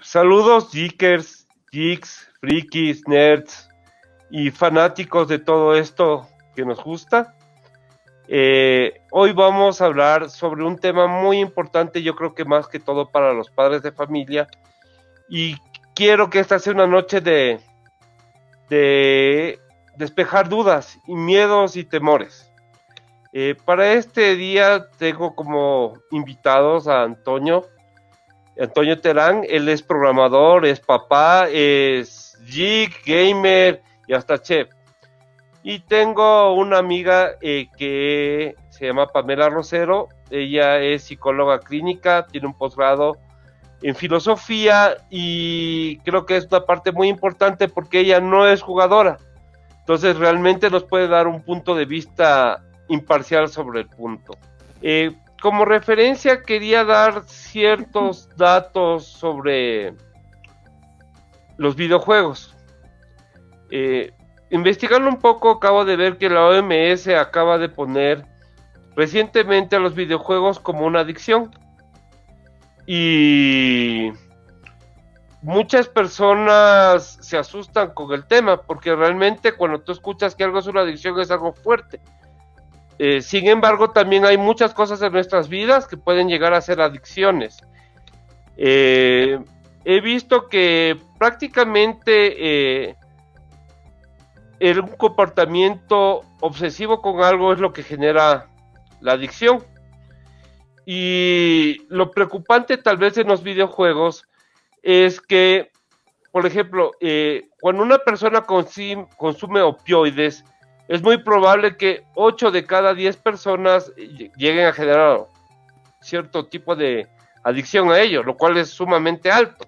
Saludos, geekers, geeks, frikis, nerds y fanáticos de todo esto que nos gusta. Hoy vamos a hablar sobre un tema muy importante, yo creo que más que todo para los padres de familia, y quiero que esta sea una noche de despejar dudas y miedos y temores. Para este día tengo como invitados a Antonio Terán. Él es programador, es papá, es geek, gamer y hasta chef. Y tengo una amiga que se llama Pamela Rosero. Ella es psicóloga clínica, tiene un posgrado en filosofía y creo que es una parte muy importante porque ella no es jugadora. Entonces realmente nos puede dar un punto de vista imparcial sobre el punto. Como referencia quería dar ciertos datos sobre los videojuegos. Investigando un poco, acabo de ver que la OMS acaba de poner recientemente a los videojuegos como una adicción. Y muchas personas se asustan con el tema, porque realmente cuando tú escuchas que algo es una adicción es algo fuerte. Sin embargo, también hay muchas cosas en nuestras vidas que pueden llegar a ser adicciones. He visto que prácticamente un comportamiento obsesivo con algo es lo que genera la adicción. Y lo preocupante tal vez en los videojuegos es que, por ejemplo, cuando una persona consume opioides, es muy probable que 8 de cada 10 personas lleguen a generar cierto tipo de adicción a ello, lo cual es sumamente alto.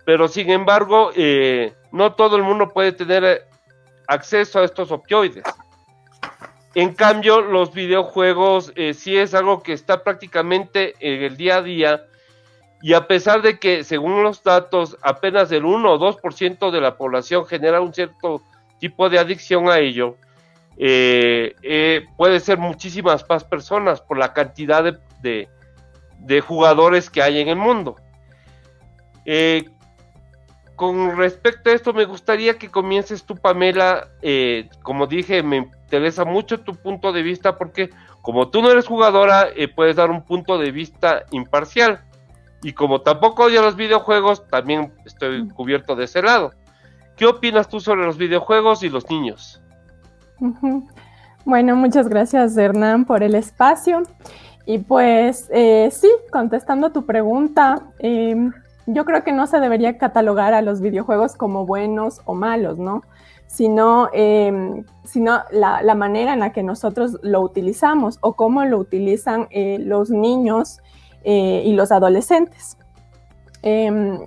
Pero sin embargo, no todo el mundo puede tener acceso a estos opioides. En cambio, los videojuegos sí es algo que está prácticamente en el día a día, y a pesar de que, según los datos, apenas el 1 o 2% de la población genera un cierto tipo de adicción a ello, puede ser muchísimas más personas por la cantidad de jugadores que hay en el mundo. Con respecto a esto, me gustaría que comiences tú, Pamela. Como dije, me interesa mucho tu punto de vista porque como tú no eres jugadora, puedes dar un punto de vista imparcial. Y como tampoco odio los videojuegos, también estoy cubierto de ese lado. ¿Qué opinas tú sobre los videojuegos y los niños? Bueno, muchas gracias, Hernán, por el espacio. Y pues sí, contestando a tu pregunta, yo creo que no se debería catalogar a los videojuegos como buenos o malos, ¿no? Sino la manera en la que nosotros lo utilizamos o cómo lo utilizan los niños y los adolescentes.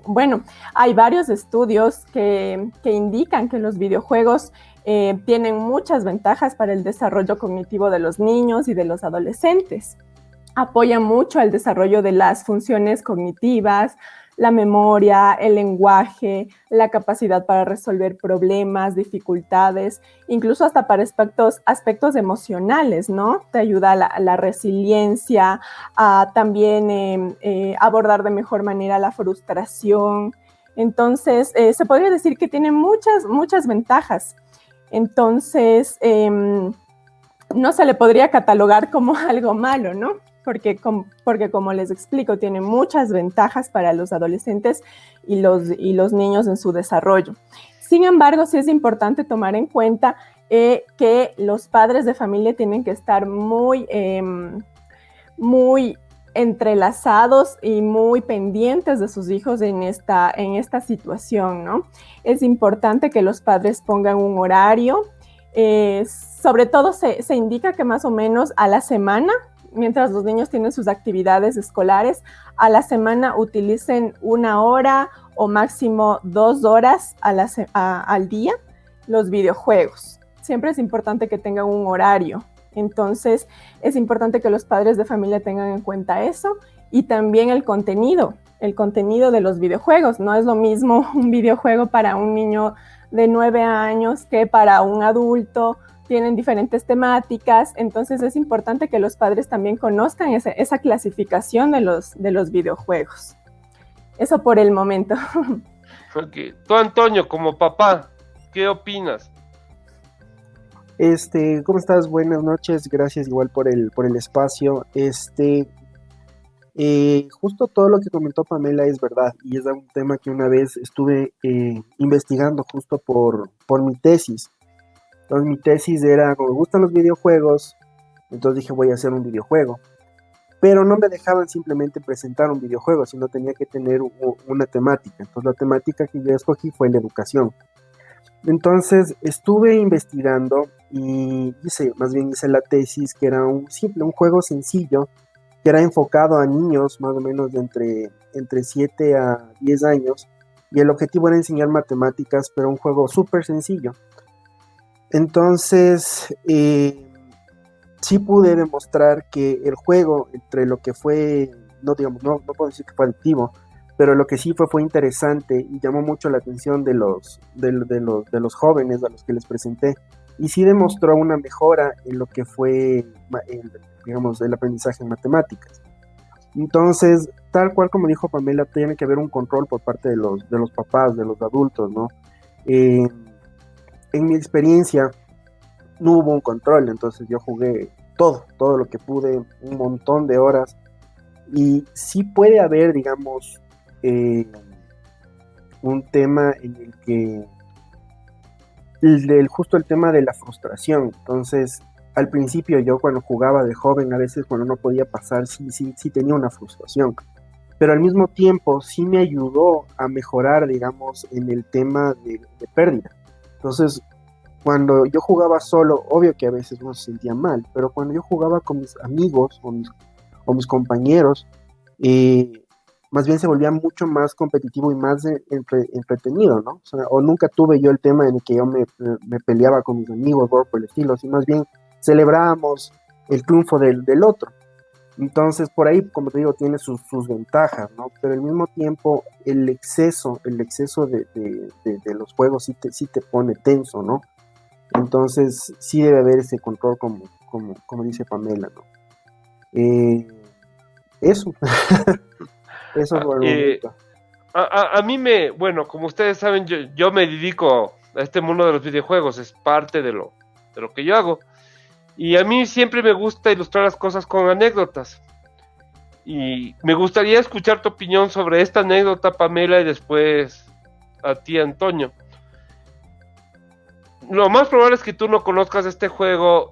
Bueno, hay varios estudios que indican que los videojuegos tienen muchas ventajas para el desarrollo cognitivo de los niños y de los adolescentes. Apoyan mucho el desarrollo de las funciones cognitivas, la memoria, el lenguaje, la capacidad para resolver problemas, dificultades, incluso hasta para aspectos emocionales, ¿no? Te ayuda a la resiliencia, a también abordar de mejor manera la frustración. Entonces, se podría decir que tiene muchas ventajas. Entonces, no se le podría catalogar como algo malo, ¿no? Porque como les explico, tiene muchas ventajas para los adolescentes y los niños en su desarrollo. Sin embargo, sí es importante tomar en cuenta que los padres de familia tienen que estar muy entrelazados y muy pendientes de sus hijos en esta situación, ¿no? Es importante que los padres pongan un horario. Sobre todo se indica que más o menos a la semana, mientras los niños tienen sus actividades escolares, a la semana utilicen 1 hora o máximo 2 horas al día los videojuegos. Siempre es importante que tengan un horario. Entonces, es importante que los padres de familia tengan en cuenta eso y también el contenido el contenido de los videojuegos. No es lo mismo un videojuego para un niño de 9 años que para un adulto. Tienen diferentes temáticas, entonces es importante que los padres también conozcan esa clasificación de los videojuegos. Eso por el momento. Okay. Tú, Antonio, como papá, ¿qué opinas? ¿Cómo estás? Buenas noches, gracias igual por el espacio. Justo todo lo que comentó Pamela es verdad, y es un tema que una vez estuve investigando justo por mi tesis. Entonces mi tesis era, como me gustan los videojuegos, entonces dije voy a hacer un videojuego. Pero no me dejaban simplemente presentar un videojuego, sino tenía que tener una temática. Entonces la temática que yo escogí fue la educación. Entonces estuve investigando y hice la tesis, que era un juego sencillo, que era enfocado a niños más o menos de entre 7 a 10 años, y el objetivo era enseñar matemáticas, pero un juego súper sencillo. Entonces, sí pude demostrar que el juego, entre lo que fue, no puedo decir que fue adictivo, pero lo que sí fue interesante y llamó mucho la atención de los jóvenes a los que les presenté, y sí demostró una mejora en lo que fue, el aprendizaje en matemáticas. Entonces, tal cual como dijo Pamela, tiene que haber un control por parte de los papás, de los adultos, ¿no? En mi experiencia no hubo un control, entonces yo jugué todo lo que pude, un montón de horas, y sí puede haber, digamos, un tema en el que justo el tema de la frustración. Entonces, al principio yo cuando jugaba de joven, a veces cuando no podía pasar, sí tenía una frustración, pero al mismo tiempo sí me ayudó a mejorar, digamos, en el tema de pérdida. Entonces, cuando yo jugaba solo, obvio que a veces uno se sentía mal, pero cuando yo jugaba con mis amigos o mis compañeros, más bien se volvía mucho más competitivo y más entretenido, ¿no? O nunca tuve yo el tema en el que yo me peleaba con mis amigos o por el estilo, sino más bien celebrábamos el triunfo del otro. Entonces, por ahí, como te digo, tiene sus ventajas, ¿no? Pero al mismo tiempo, el exceso de los juegos sí te pone tenso, ¿no? Entonces, sí debe haber ese control, como dice Pamela, ¿no? Eso. Eso por el momento. A mí bueno, como ustedes saben, yo me dedico a este mundo de los videojuegos, es parte de lo que yo hago. Y a mí siempre me gusta ilustrar las cosas con anécdotas. Y me gustaría escuchar tu opinión sobre esta anécdota, Pamela, y después a ti, Antonio. Lo más probable es que tú no conozcas este juego,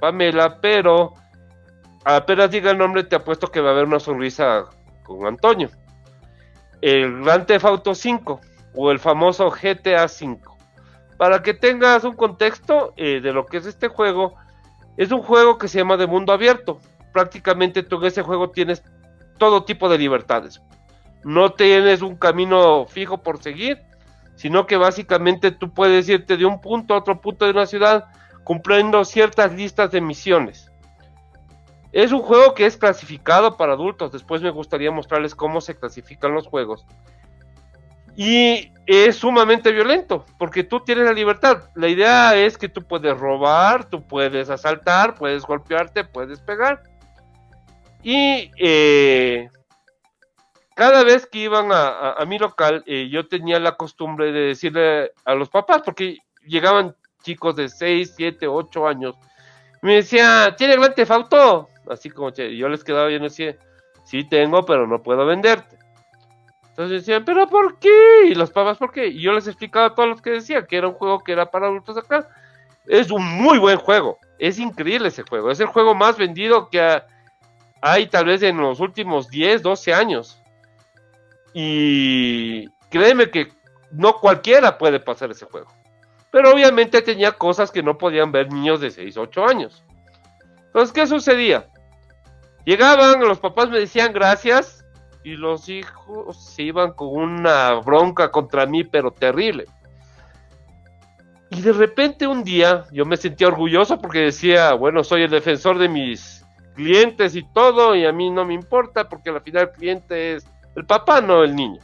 Pamela, pero apenas diga el nombre te apuesto que va a haber una sonrisa con Antonio. El Grand Theft Auto 5 o el famoso GTA 5. Para que tengas un contexto de lo que es este juego, es un juego que se llama de mundo abierto. Prácticamente tú en ese juego tienes todo tipo de libertades. No tienes un camino fijo por seguir, sino que básicamente tú puedes irte de un punto a otro punto de una ciudad cumpliendo ciertas listas de misiones. Es un juego que es clasificado para adultos. Después me gustaría mostrarles cómo se clasifican los juegos. Y es sumamente violento, porque tú tienes la libertad. La idea es que tú puedes robar, tú puedes asaltar, puedes golpearte, puedes pegar. Y cada vez que iban a mi local, yo tenía la costumbre de decirle a los papás, porque llegaban chicos de 6, 7, 8 años, me decía, ¿tiene Grand Theft Auto? Así como yo les quedaba bien así, sí tengo, pero no puedo venderte. Entonces decían, ¿pero por qué? Y los papás, ¿por qué? Y yo les explicaba a todos los que decían que era un juego que era para adultos acá. Es un muy buen juego, es increíble ese juego, es el juego más vendido que hay tal vez en los últimos 10, 12 años. Y créeme que no cualquiera puede pasar ese juego. Pero obviamente tenía cosas que no podían ver niños de 6, 8 años. Entonces, ¿qué sucedía? Llegaban, los papás me decían gracias, y los hijos se iban con una bronca contra mí, pero terrible. Y de repente un día yo me sentía orgulloso porque decía, bueno, soy el defensor de mis clientes y todo, y a mí no me importa porque al final el cliente es El papá no, el niño.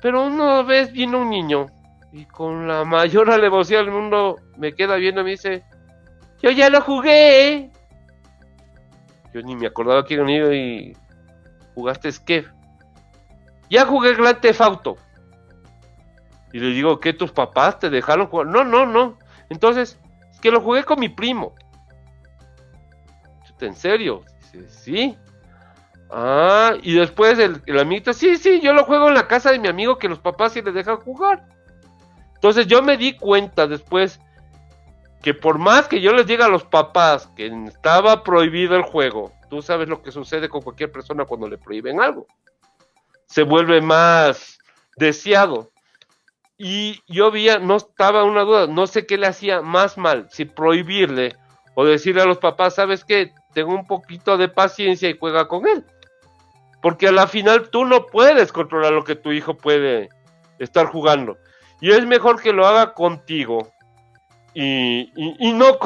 Pero una vez vino un niño y con la mayor alevosía del mundo me queda viendo y me dice, yo ya lo jugué. Yo ni me acordaba que era un niño y jugaste Skev. Ya jugué Grand Theft Auto. Y le digo, ¿qué? ¿Tus papás te dejaron jugar? No. Entonces, es que lo jugué con mi primo. ¿En serio? Dice, sí. Ah, y después el amiguito, sí, yo lo juego en la casa de mi amigo que los papás sí les dejan jugar. Entonces yo me di cuenta después que por más que yo les diga a los papás que estaba prohibido el juego, tú sabes lo que sucede con cualquier persona cuando le prohíben algo. Se vuelve más deseado. Y yo no estaba una duda, no sé qué le hacía más mal, si prohibirle o decirle a los papás, ¿sabes qué? Tengo un poquito de paciencia y juega con él. Porque a la final tú no puedes controlar lo que tu hijo puede estar jugando. Y es mejor que lo haga contigo. Y no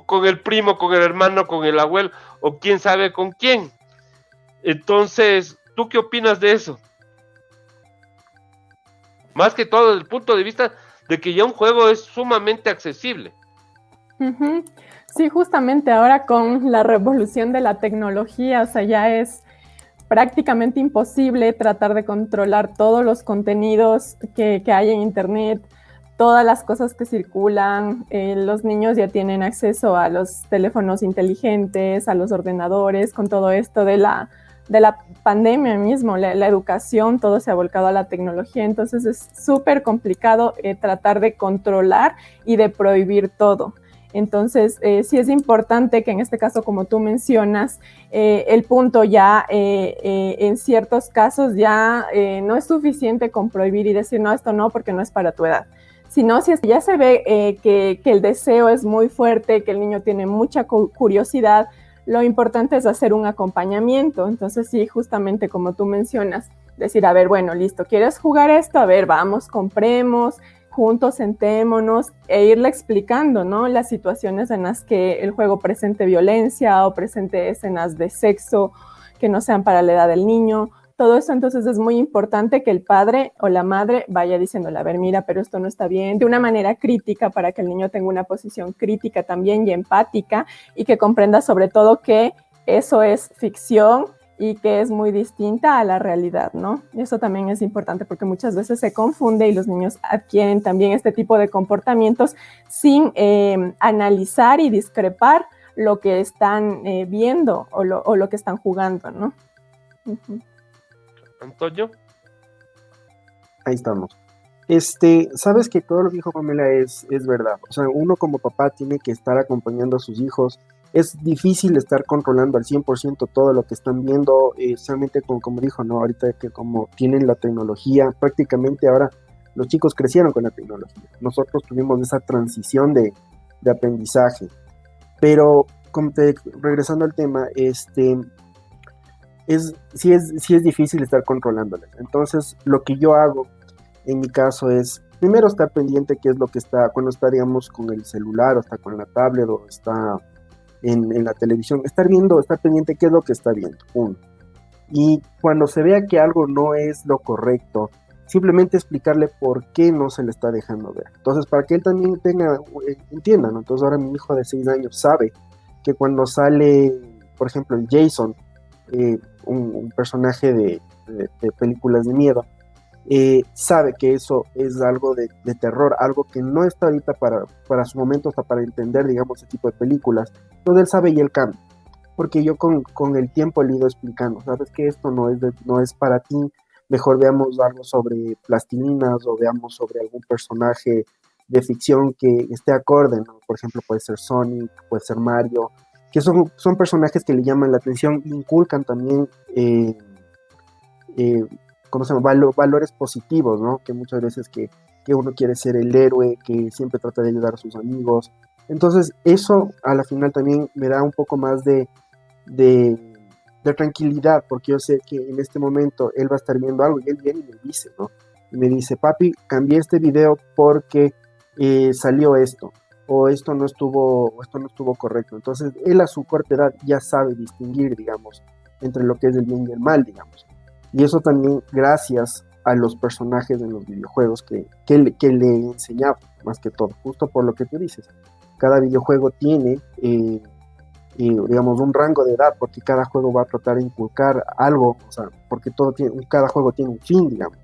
con el primo, con el hermano, con el abuelo, o quién sabe con quién. Entonces, ¿tú qué opinas de eso? Más que todo desde el punto de vista de que ya un juego es sumamente accesible. Uh-huh. Sí, justamente ahora con la revolución de la tecnología, o sea, ya es prácticamente imposible tratar de controlar todos los contenidos que hay en Internet, todas las cosas que circulan. Los niños ya tienen acceso a los teléfonos inteligentes, a los ordenadores, con todo esto de la pandemia mismo, la educación, todo se ha volcado a la tecnología, entonces es súper complicado tratar de controlar y de prohibir todo. Entonces, sí es importante que en este caso, como tú mencionas, el punto ya en ciertos casos ya no es suficiente con prohibir y decir, no, esto no, porque no es para tu edad. Sino si ya se ve que el deseo es muy fuerte, que el niño tiene mucha curiosidad, lo importante es hacer un acompañamiento. Entonces, sí, justamente como tú mencionas, decir, a ver, bueno, listo, ¿quieres jugar esto? A ver, vamos, compremos, juntos sentémonos e irle explicando, ¿no? Las situaciones en las que el juego presente violencia o presente escenas de sexo que no sean para la edad del niño. Todo eso, entonces, es muy importante que el padre o la madre vaya diciéndole, a ver, mira, pero esto no está bien, de una manera crítica para que el niño tenga una posición crítica también y empática y que comprenda sobre todo que eso es ficción y que es muy distinta a la realidad, ¿no? Eso también es importante porque muchas veces se confunde y los niños adquieren también este tipo de comportamientos sin analizar y discrepar lo que están viendo o lo que están jugando, ¿no? Uh-huh. Antonio. Ahí estamos. Sabes que todo lo que dijo Pamela es verdad. O sea, uno como papá tiene que estar acompañando a sus hijos. Es difícil estar controlando al 100% todo lo que están viendo, solamente como dijo, ¿no? Ahorita que como tienen la tecnología, prácticamente ahora los chicos crecieron con la tecnología. Nosotros tuvimos esa transición de aprendizaje. Pero, regresando al tema, sí es difícil estar controlándoles. Entonces, lo que yo hago en mi caso es, primero estar pendiente qué es lo que está, cuando está, digamos, con el celular, o está con la tablet, o está en la televisión, estar pendiente qué es lo que está viendo, uno. Y cuando se vea que algo no es lo correcto, simplemente explicarle por qué no se le está dejando ver. Entonces, para que él también entienda, ¿no? Entonces, ahora mi hijo de 6 años sabe que cuando sale, por ejemplo, el Jason, un personaje de películas de miedo, sabe que eso es algo de terror, algo que no está ahorita para su momento, hasta para entender, digamos, ese tipo de películas. Entonces él sabe y él cambia, porque yo con el tiempo le he ido explicando, sabes que esto no es para ti, mejor veamos algo sobre plastilinas o veamos sobre algún personaje de ficción que esté acorde, ¿no? Por ejemplo, puede ser Sonic, puede ser Mario, que son personajes que le llaman la atención, inculcan también ¿cómo se llama? Valores positivos, ¿no? Que muchas veces que uno quiere ser el héroe, que siempre trata de ayudar a sus amigos. Entonces, eso a la final también me da un poco más de tranquilidad, porque yo sé que en este momento él va a estar viendo algo y él viene y me dice, ¿no? Y me dice, papi, cambié este video porque salió esto, o esto no estuvo correcto. Entonces, él a su corta edad ya sabe distinguir, digamos, entre lo que es el bien y el mal, digamos. Y eso también gracias a los personajes de los videojuegos que le enseñaba, más que todo, justo por lo que tú dices. Cada videojuego tiene, digamos, un rango de edad, porque cada juego va a tratar de inculcar algo, o sea, porque cada juego tiene un fin, digamos.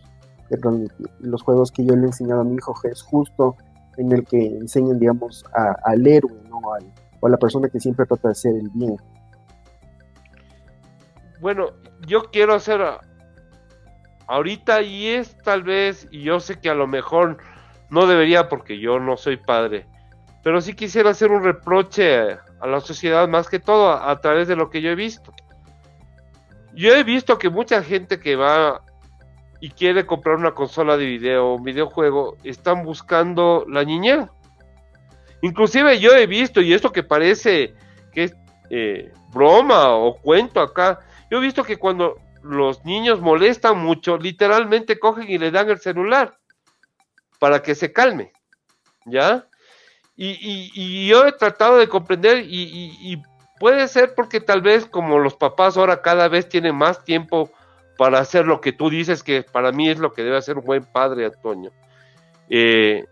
Los juegos que yo le he enseñado a mi hijo es justo en el que enseñan, digamos, al héroe, ¿no? O a la persona que siempre trata de hacer el bien. Bueno, yo quiero hacer ahorita, y es tal vez, y yo sé que a lo mejor no debería porque yo no soy padre, pero sí quisiera hacer un reproche a la sociedad, más que todo a través de lo que yo he visto. Yo he visto que mucha gente que va y quiere comprar una consola de video, un videojuego, están buscando la niñez. Inclusive yo he visto, y esto que parece que es broma o cuento acá, yo he visto que cuando los niños molestan mucho, literalmente cogen y le dan el celular para que se calme, ¿ya? Y yo he tratado de comprender, y puede ser porque tal vez como los papás ahora cada vez tienen más tiempo para hacer lo que tú dices, que para mí es lo que debe hacer un buen padre, Antonio.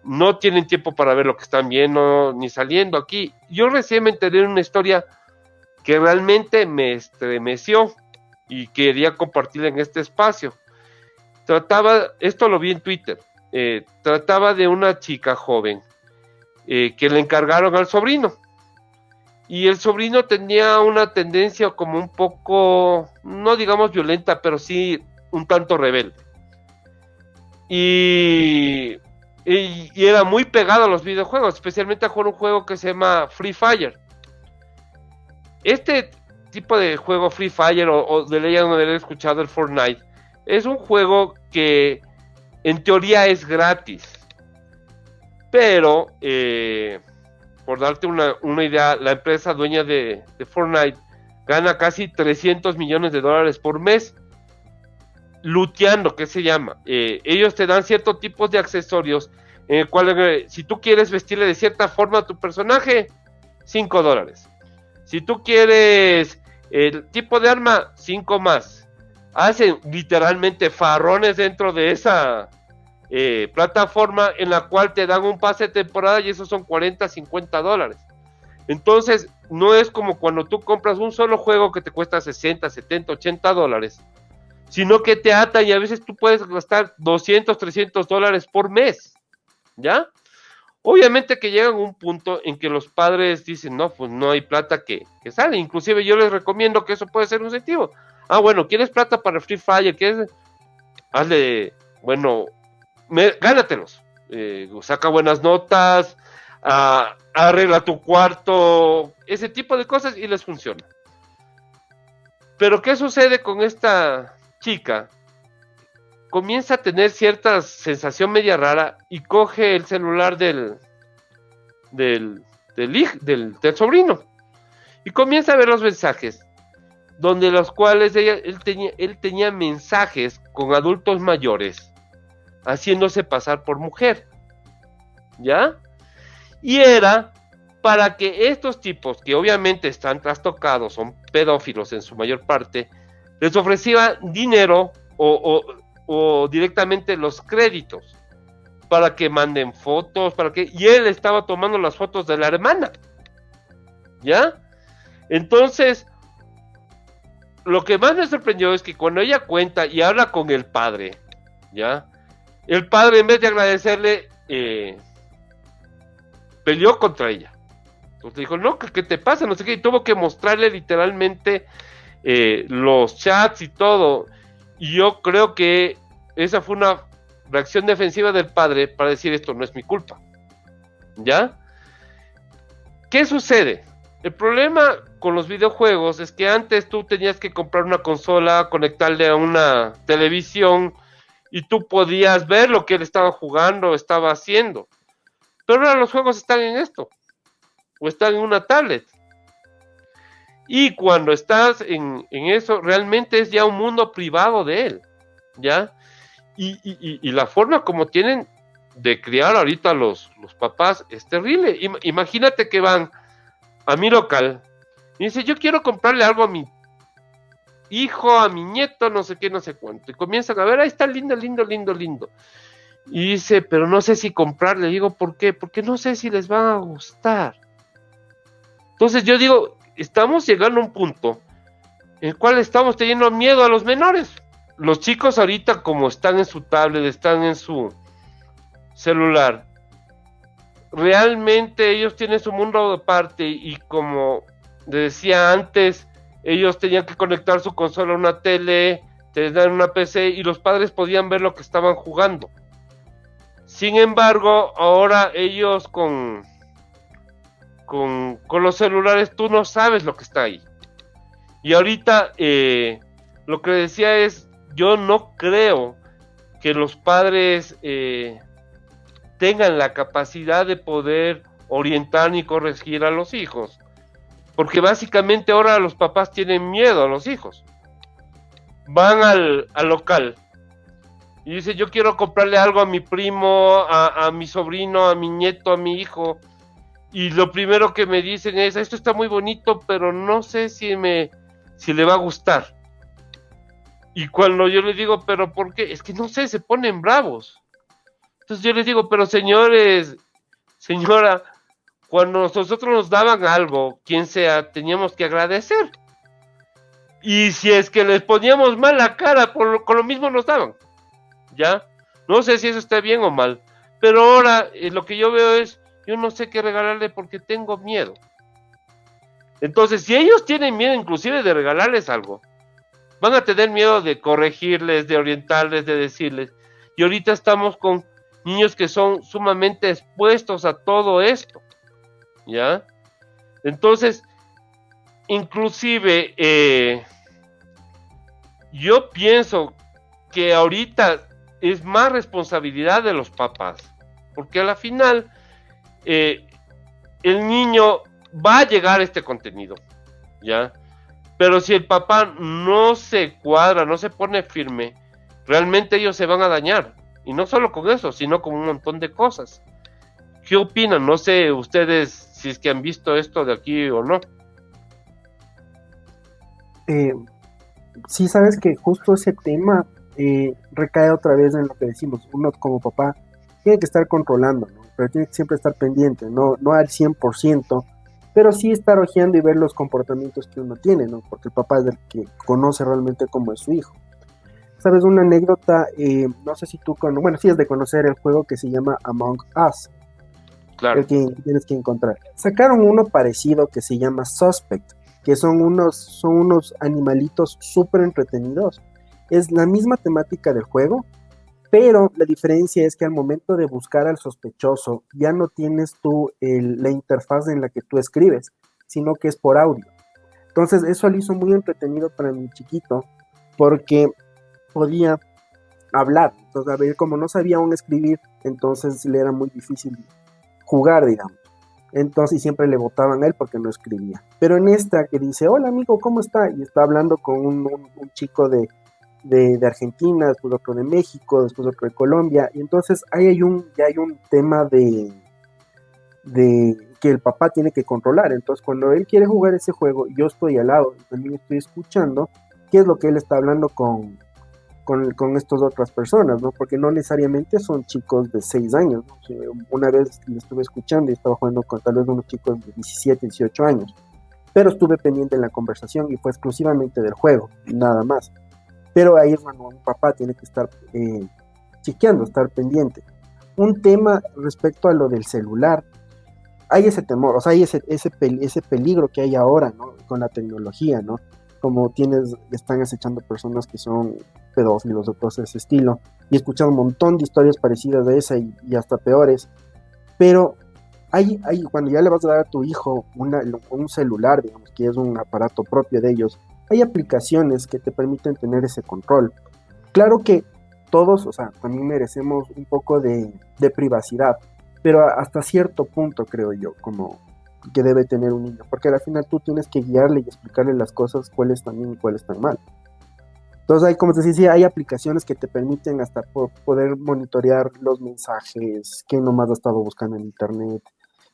No tienen tiempo para ver lo que están viendo, ni saliendo aquí. Yo recién me enteré de una historia que realmente me estremeció y quería compartirla en este espacio. Esto lo vi en Twitter, trataba de una chica joven que le encargaron al sobrino, y el sobrino tenía una tendencia como un poco, no digamos violenta, pero sí un tanto rebelde, y era muy pegado a los videojuegos, especialmente a jugar un juego que se llama Free Fire. Este tipo de juego, Free Fire, o de ley no haber escuchado el Fortnite, es un juego que en teoría es gratis, pero por darte una idea, la empresa dueña de Fortnite gana casi $300 millones por mes looteando, que se llama. Ellos te dan ciertos tipos de accesorios en el cual, si tú quieres vestirle de cierta forma a tu personaje, $5. Si tú quieres el tipo de arma, 5 más. Hacen literalmente farrones dentro de esa plataforma, en la cual te dan un pase de temporada, y esos son $40-50. Entonces no es como cuando tú compras un solo juego que te cuesta $60, $70, $80, sino que te atan, y a veces tú puedes gastar $200, $300 por mes, ¿ya? Obviamente que llegan a un punto en que los padres dicen, no, pues no hay plata que sale. Inclusive yo les recomiendo que eso puede ser un incentivo. Bueno, ¿quieres plata para Free Fire? ¿Quieres? Hazle, bueno, gánatelos. Saca buenas notas, arregla tu cuarto, ese tipo de cosas, y les funciona. Pero ¿qué sucede con esta chica? Comienza a tener cierta sensación media rara y coge el celular del sobrino y comienza a ver los mensajes, donde los cuales él tenía mensajes con adultos mayores haciéndose pasar por mujer, ¿ya? Y era para que estos tipos, que obviamente están trastocados, son pedófilos en su mayor parte, les ofrecía dinero o directamente los créditos para que manden fotos, y él estaba tomando las fotos de la hermana, ¿ya? Entonces, lo que más me sorprendió es que cuando ella cuenta y habla con el padre, ¿ya? El padre, en vez de agradecerle, peleó contra ella. Entonces dijo, no, ¿qué te pasa? No sé qué, y tuvo que mostrarle literalmente los chats y todo. Y yo creo que esa fue una reacción defensiva del padre para decir, esto no es mi culpa, ¿ya? ¿Qué sucede? El problema con los videojuegos es que antes tú tenías que comprar una consola, conectarle a una televisión, y tú podías ver lo que él estaba jugando, estaba haciendo. Pero ahora los juegos están en esto, o están en una tablet. Y cuando estás en eso, realmente es ya un mundo privado de él, ¿ya? Y la forma como tienen de criar ahorita los papás es terrible. Imagínate que van a mi local y dice, yo quiero comprarle algo a mi hijo, a mi nieto, no sé qué, no sé cuánto. Y comienzan a ver, ahí está lindo, lindo, lindo, lindo. Y dice, pero no sé si comprarle. Digo, ¿por qué? Porque no sé si les van a gustar. Entonces yo digo, estamos llegando a un punto en el cual estamos teniendo miedo a los menores. Los chicos ahorita, como están en su tablet, están en su celular, realmente ellos tienen su mundo aparte, y como decía antes, ellos tenían que conectar su consola a una tele, tener una PC, y los padres podían ver lo que estaban jugando. Sin embargo, ahora ellos con los celulares, tú no sabes lo que está ahí. Y ahorita lo que decía es, yo no creo que los padres tengan la capacidad de poder orientar ni corregir a los hijos, porque básicamente ahora los papás tienen miedo a los hijos. Van al local y dicen, yo quiero comprarle algo a mi primo, a mi sobrino, a mi nieto, a mi hijo, y lo primero que me dicen es, esto está muy bonito, pero no sé si le va a gustar. Y cuando yo les digo, ¿pero por qué? Es que no sé, se ponen bravos. Entonces yo les digo, pero señores, señora, cuando nosotros nos daban algo, quien sea, teníamos que agradecer. Y si es que les poníamos mal la cara, con lo mismo nos daban. ¿Ya? No sé si eso está bien o mal. Pero ahora lo que yo veo es, yo no sé qué regalarle porque tengo miedo. Entonces, si ellos tienen miedo inclusive de regalarles algo, van a tener miedo de corregirles, de orientarles, de decirles. Y ahorita estamos con niños que son sumamente expuestos a todo esto, ¿ya? Entonces, inclusive, yo pienso que ahorita es más responsabilidad de los papás, porque a la final, el niño va a llegar a este contenido, ¿ya? Pero si el papá no se cuadra, no se pone firme, realmente ellos se van a dañar. Y no solo con eso, sino con un montón de cosas. ¿Qué opinan? No sé ustedes si es que han visto esto de aquí o no. Sí, sabes que justo ese tema recae otra vez en lo que decimos. Uno como papá tiene que estar controlando, ¿no? Pero tiene que siempre estar pendiente, no al 100%, pero sí estar ojeando y ver los comportamientos que uno tiene, ¿no? Porque el papá es el que conoce realmente cómo es su hijo. ¿Sabes? Una anécdota, no sé si tú, bueno, sí es de conocer el juego que se llama Among Us, Claro. el que tienes que encontrar. Sacaron uno parecido que se llama Suspect, que son unos animalitos súper entretenidos. Es la misma temática del juego, pero la diferencia es que al momento de buscar al sospechoso ya no tienes tú la interfaz en la que tú escribes, sino que es por audio. Entonces eso lo hizo muy entretenido para mi chiquito, porque podía hablar. Entonces, a ver, como no sabía aún escribir, entonces le era muy difícil jugar, digamos. Entonces, y siempre le votaban a él porque no escribía. Pero en esta que dice, hola amigo, ¿cómo está? Y está hablando con un chico de Argentina, después otro de México, después otro de Colombia. Y entonces ahí ya hay un tema de que el papá tiene que controlar. Entonces, cuando él quiere jugar ese juego, yo estoy al lado, también estoy escuchando qué es lo que él está hablando con estas otras personas, ¿no? Porque no necesariamente son chicos de 6 años, ¿no? Una vez le estuve escuchando y estaba jugando con tal vez unos chicos de 17, 18 años, pero estuve pendiente en la conversación y fue exclusivamente del juego, nada más. Pero ahí es cuando un papá tiene que estar chequeando, estar pendiente. Un tema respecto a lo del celular, hay ese temor, o sea, hay ese peligro que hay ahora, ¿no? Con la tecnología, ¿no? Como están acechando personas que son pedófilos o cosas de ese estilo, y he escuchado un montón de historias parecidas de esa y hasta peores, pero cuando ya le vas a dar a tu hijo un celular, digamos, que es un aparato propio de ellos, hay aplicaciones que te permiten tener ese control. Claro que todos, o sea, también merecemos un poco de privacidad, pero hasta cierto punto creo yo, como que debe tener un niño, porque al final tú tienes que guiarle y explicarle las cosas, cuáles están bien y cuáles están mal. Entonces hay, como te decía, hay aplicaciones que te permiten hasta poder monitorear los mensajes, qué nomás ha estado buscando en internet,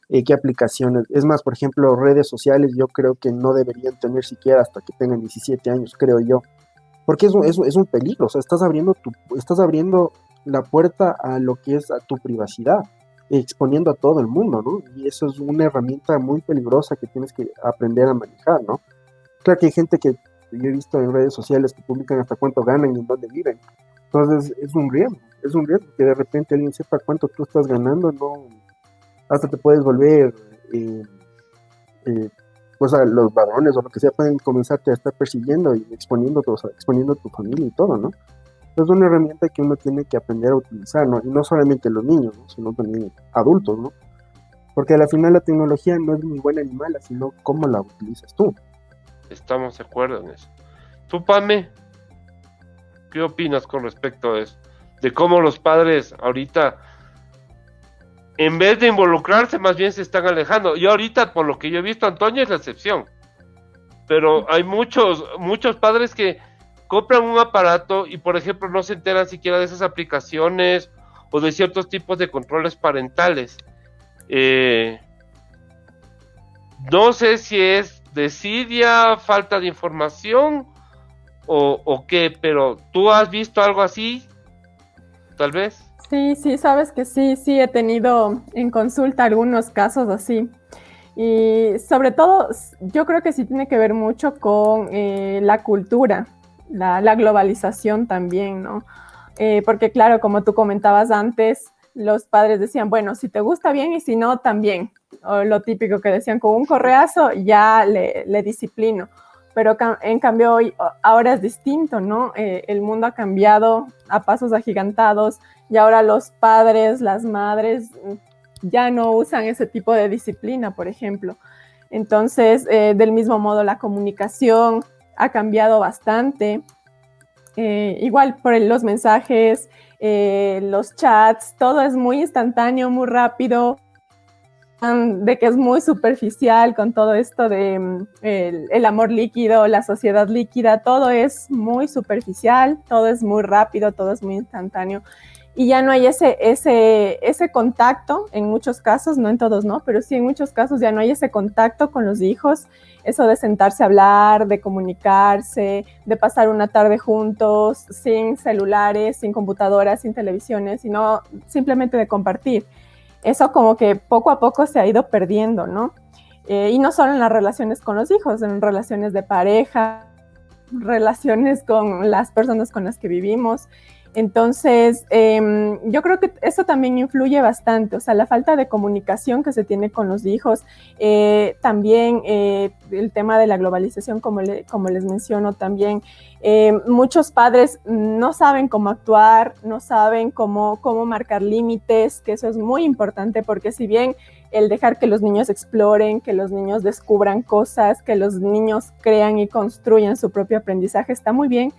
qué aplicaciones. Es más, por ejemplo, redes sociales yo creo que no deberían tener siquiera hasta que tengan 17 años, creo yo, porque es un peligro, o sea, estás abriendo la puerta a lo que es a tu privacidad, exponiendo a todo el mundo, ¿no? Y eso es una herramienta muy peligrosa que tienes que aprender a manejar, ¿no? Claro que hay gente que yo he visto en redes sociales que publican hasta cuánto ganan y en dónde viven. Entonces es un riesgo que de repente alguien sepa cuánto tú estás ganando, no, hasta te puedes volver, pues a los varones o lo que sea pueden comenzarte a estar persiguiendo y exponiendo a tu familia y todo, ¿no? Es una herramienta que uno tiene que aprender a utilizar, ¿no? Y no solamente los niños, ¿no? Sino también adultos, ¿no? Porque al final la tecnología no es ni buena ni mala, sino cómo la utilizas tú. Estamos de acuerdo en eso. Tú, Pame, ¿qué opinas con respecto a eso? De cómo los padres ahorita, en vez de involucrarse, más bien se están alejando. Y ahorita, por lo que yo he visto, Antonio es la excepción. Pero hay muchos padres que compran un aparato y, por ejemplo, no se enteran siquiera de esas aplicaciones o de ciertos tipos de controles parentales. No sé si es desidia, falta de información o qué, pero ¿tú has visto algo así? Tal vez. Sí, sabes que sí he tenido en consulta algunos casos así. Y sobre todo, yo creo que sí tiene que ver mucho con la cultura, la globalización también, ¿no? Porque claro, como tú comentabas antes, los padres decían, bueno, si te gusta bien y si no, también. O lo típico que decían, con un correazo ya le disciplino. Pero en cambio hoy, ahora es distinto, ¿no? El mundo ha cambiado a pasos agigantados y ahora los padres, las madres ya no usan ese tipo de disciplina, por ejemplo. Entonces, del mismo modo, la comunicación ha cambiado bastante. Igual por los mensajes, los chats, todo es muy instantáneo, muy rápido, de que es muy superficial con todo esto de el amor líquido, la sociedad líquida, todo es muy superficial, todo es muy rápido, todo es muy instantáneo. Y ya no hay ese contacto, en muchos casos, no en todos, ¿no? Pero sí en muchos casos ya no hay ese contacto con los hijos, eso de sentarse a hablar, de comunicarse, de pasar una tarde juntos, sin celulares, sin computadoras, sin televisiones, sino simplemente de compartir. Eso como que poco a poco se ha ido perdiendo, ¿no? Y no solo en las relaciones con los hijos, en relaciones de pareja, relaciones con las personas con las que vivimos. Entonces, yo creo que eso también influye bastante, o sea, la falta de comunicación que se tiene con los hijos, también el tema de la globalización, como les menciono también, muchos padres no saben cómo actuar, no saben cómo marcar límites, que eso es muy importante, porque si bien el dejar que los niños exploren, que los niños descubran cosas, que los niños crean y construyan su propio aprendizaje, está muy bien.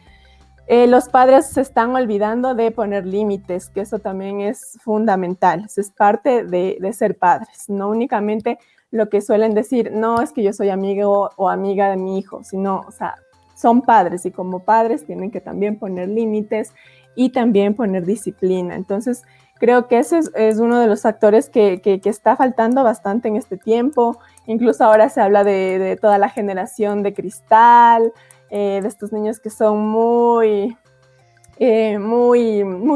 Los padres se están olvidando de poner límites, que eso también es fundamental. Eso es parte de ser padres, no únicamente lo que suelen decir, no es que yo soy amigo o amiga de mi hijo, sino, o sea, son padres y como padres tienen que también poner límites y también poner disciplina. Entonces, creo que ese es uno de los factores que está faltando bastante en este tiempo. Incluso ahora se habla de toda la generación de cristal, de estos niños que son muy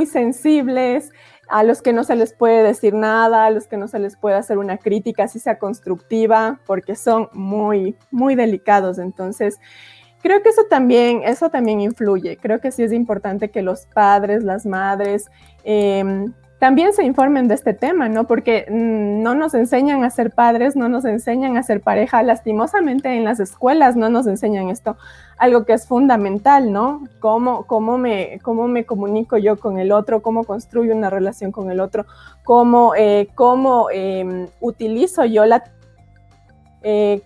sensibles, a los que no se les puede decir nada, a los que no se les puede hacer una crítica, así sea constructiva, porque son muy delicados. Entonces, creo que eso también influye. Creo que sí es importante que los padres, las madres, también se informen de este tema, ¿no? Porque no nos enseñan a ser padres, no nos enseñan a ser pareja. Lastimosamente en las escuelas no nos enseñan esto, algo que es fundamental, ¿no? Cómo me comunico yo con el otro, cómo construyo una relación con el otro, cómo utilizo yo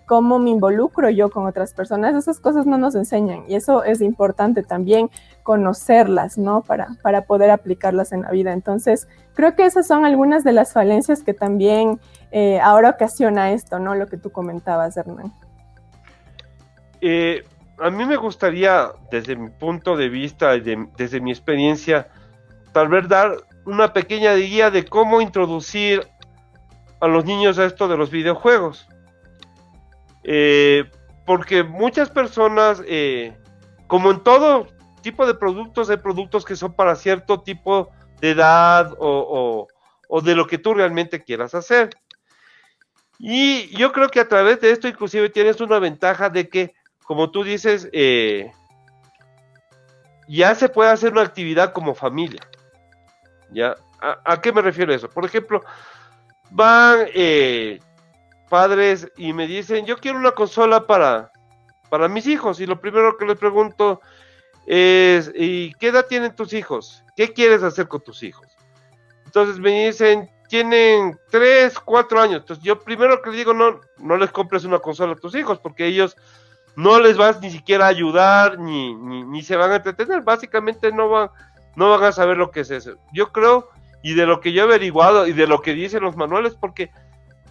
cómo me involucro yo con otras personas. Esas cosas no nos enseñan y eso es importante también conocerlas, ¿no? Para poder aplicarlas en la vida. Entonces, creo que esas son algunas de las falencias que también ahora ocasiona esto, ¿no? Lo que tú comentabas, Hernán. A mí me gustaría, desde mi punto de vista, desde mi experiencia, tal vez dar una pequeña guía de cómo introducir a los niños a esto de los videojuegos. Porque muchas personas, como en todo tipo de productos, hay productos que son para cierto tipo de edad o de lo que tú realmente quieras hacer. Y yo creo que a través de esto inclusive tienes una ventaja de que, como tú dices, ya se puede hacer una actividad como familia. ¿Ya? ¿A qué me refiero eso? Por ejemplo, van padres y me dicen, yo quiero una consola para mis hijos, y lo primero que les pregunto es, ¿y qué edad tienen tus hijos? ¿Qué quieres hacer con tus hijos? Entonces me dicen, tienen 3, 4 años. Entonces yo primero que les digo, no les compres una consola a tus hijos, porque ellos no les vas ni siquiera a ayudar, ni se van a entretener. Básicamente no van a saber lo que es eso. Yo creo, y de lo que yo he averiguado, y de lo que dicen los manuales, porque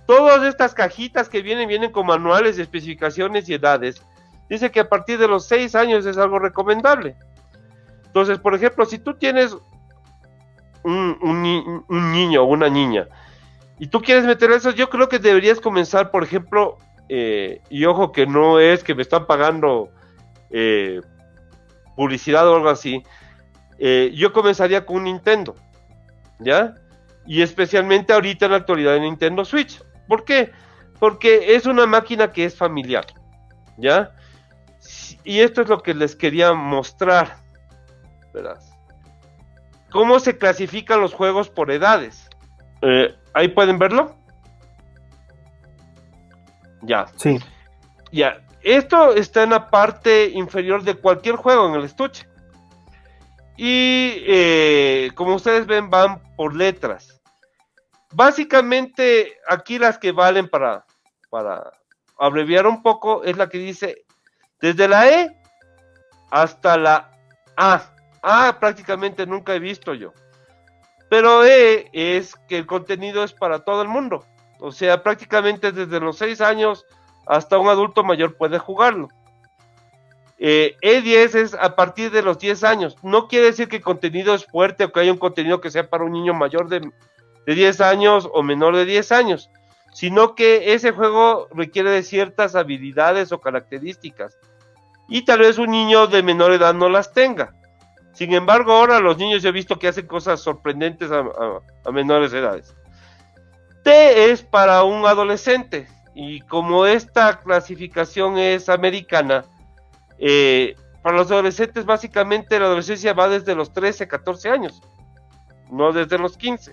todas estas cajitas que vienen con manuales, especificaciones y edades, dice que a partir de los 6 años es algo recomendable. Entonces, por ejemplo, si tú tienes un niño o una niña y tú quieres meter eso, yo creo que deberías comenzar, por ejemplo, y ojo que no es que me están pagando publicidad o algo así, yo comenzaría con un Nintendo, ¿ya? Y especialmente ahorita en la actualidad de Nintendo Switch. ¿Por qué? Porque es una máquina que es familiar, ¿ya? Y esto es lo que les quería mostrar, verás. ¿Cómo se clasifican los juegos por edades? ¿Ahí pueden verlo? Ya. Sí. Ya. Esto está en la parte inferior de cualquier juego en el estuche. Y como ustedes ven, van por letras. Básicamente, aquí las que valen para abreviar un poco, es la que dice desde la E hasta la A. A prácticamente nunca he visto yo. Pero E es que el contenido es para todo el mundo. O sea, prácticamente desde los 6 años hasta un adulto mayor puede jugarlo. E10 es a partir de los 10 años. No quiere decir que el contenido es fuerte o que haya un contenido que sea para un niño mayor de 10 años o menor de 10 años, sino que ese juego requiere de ciertas habilidades o características. Y tal vez un niño de menor edad no las tenga. Sin embargo, ahora los niños yo he visto que hacen cosas sorprendentes a menores edades. T es para un adolescente. Y como esta clasificación es americana, para los adolescentes básicamente la adolescencia va desde los 13, 14 años, no desde los 15.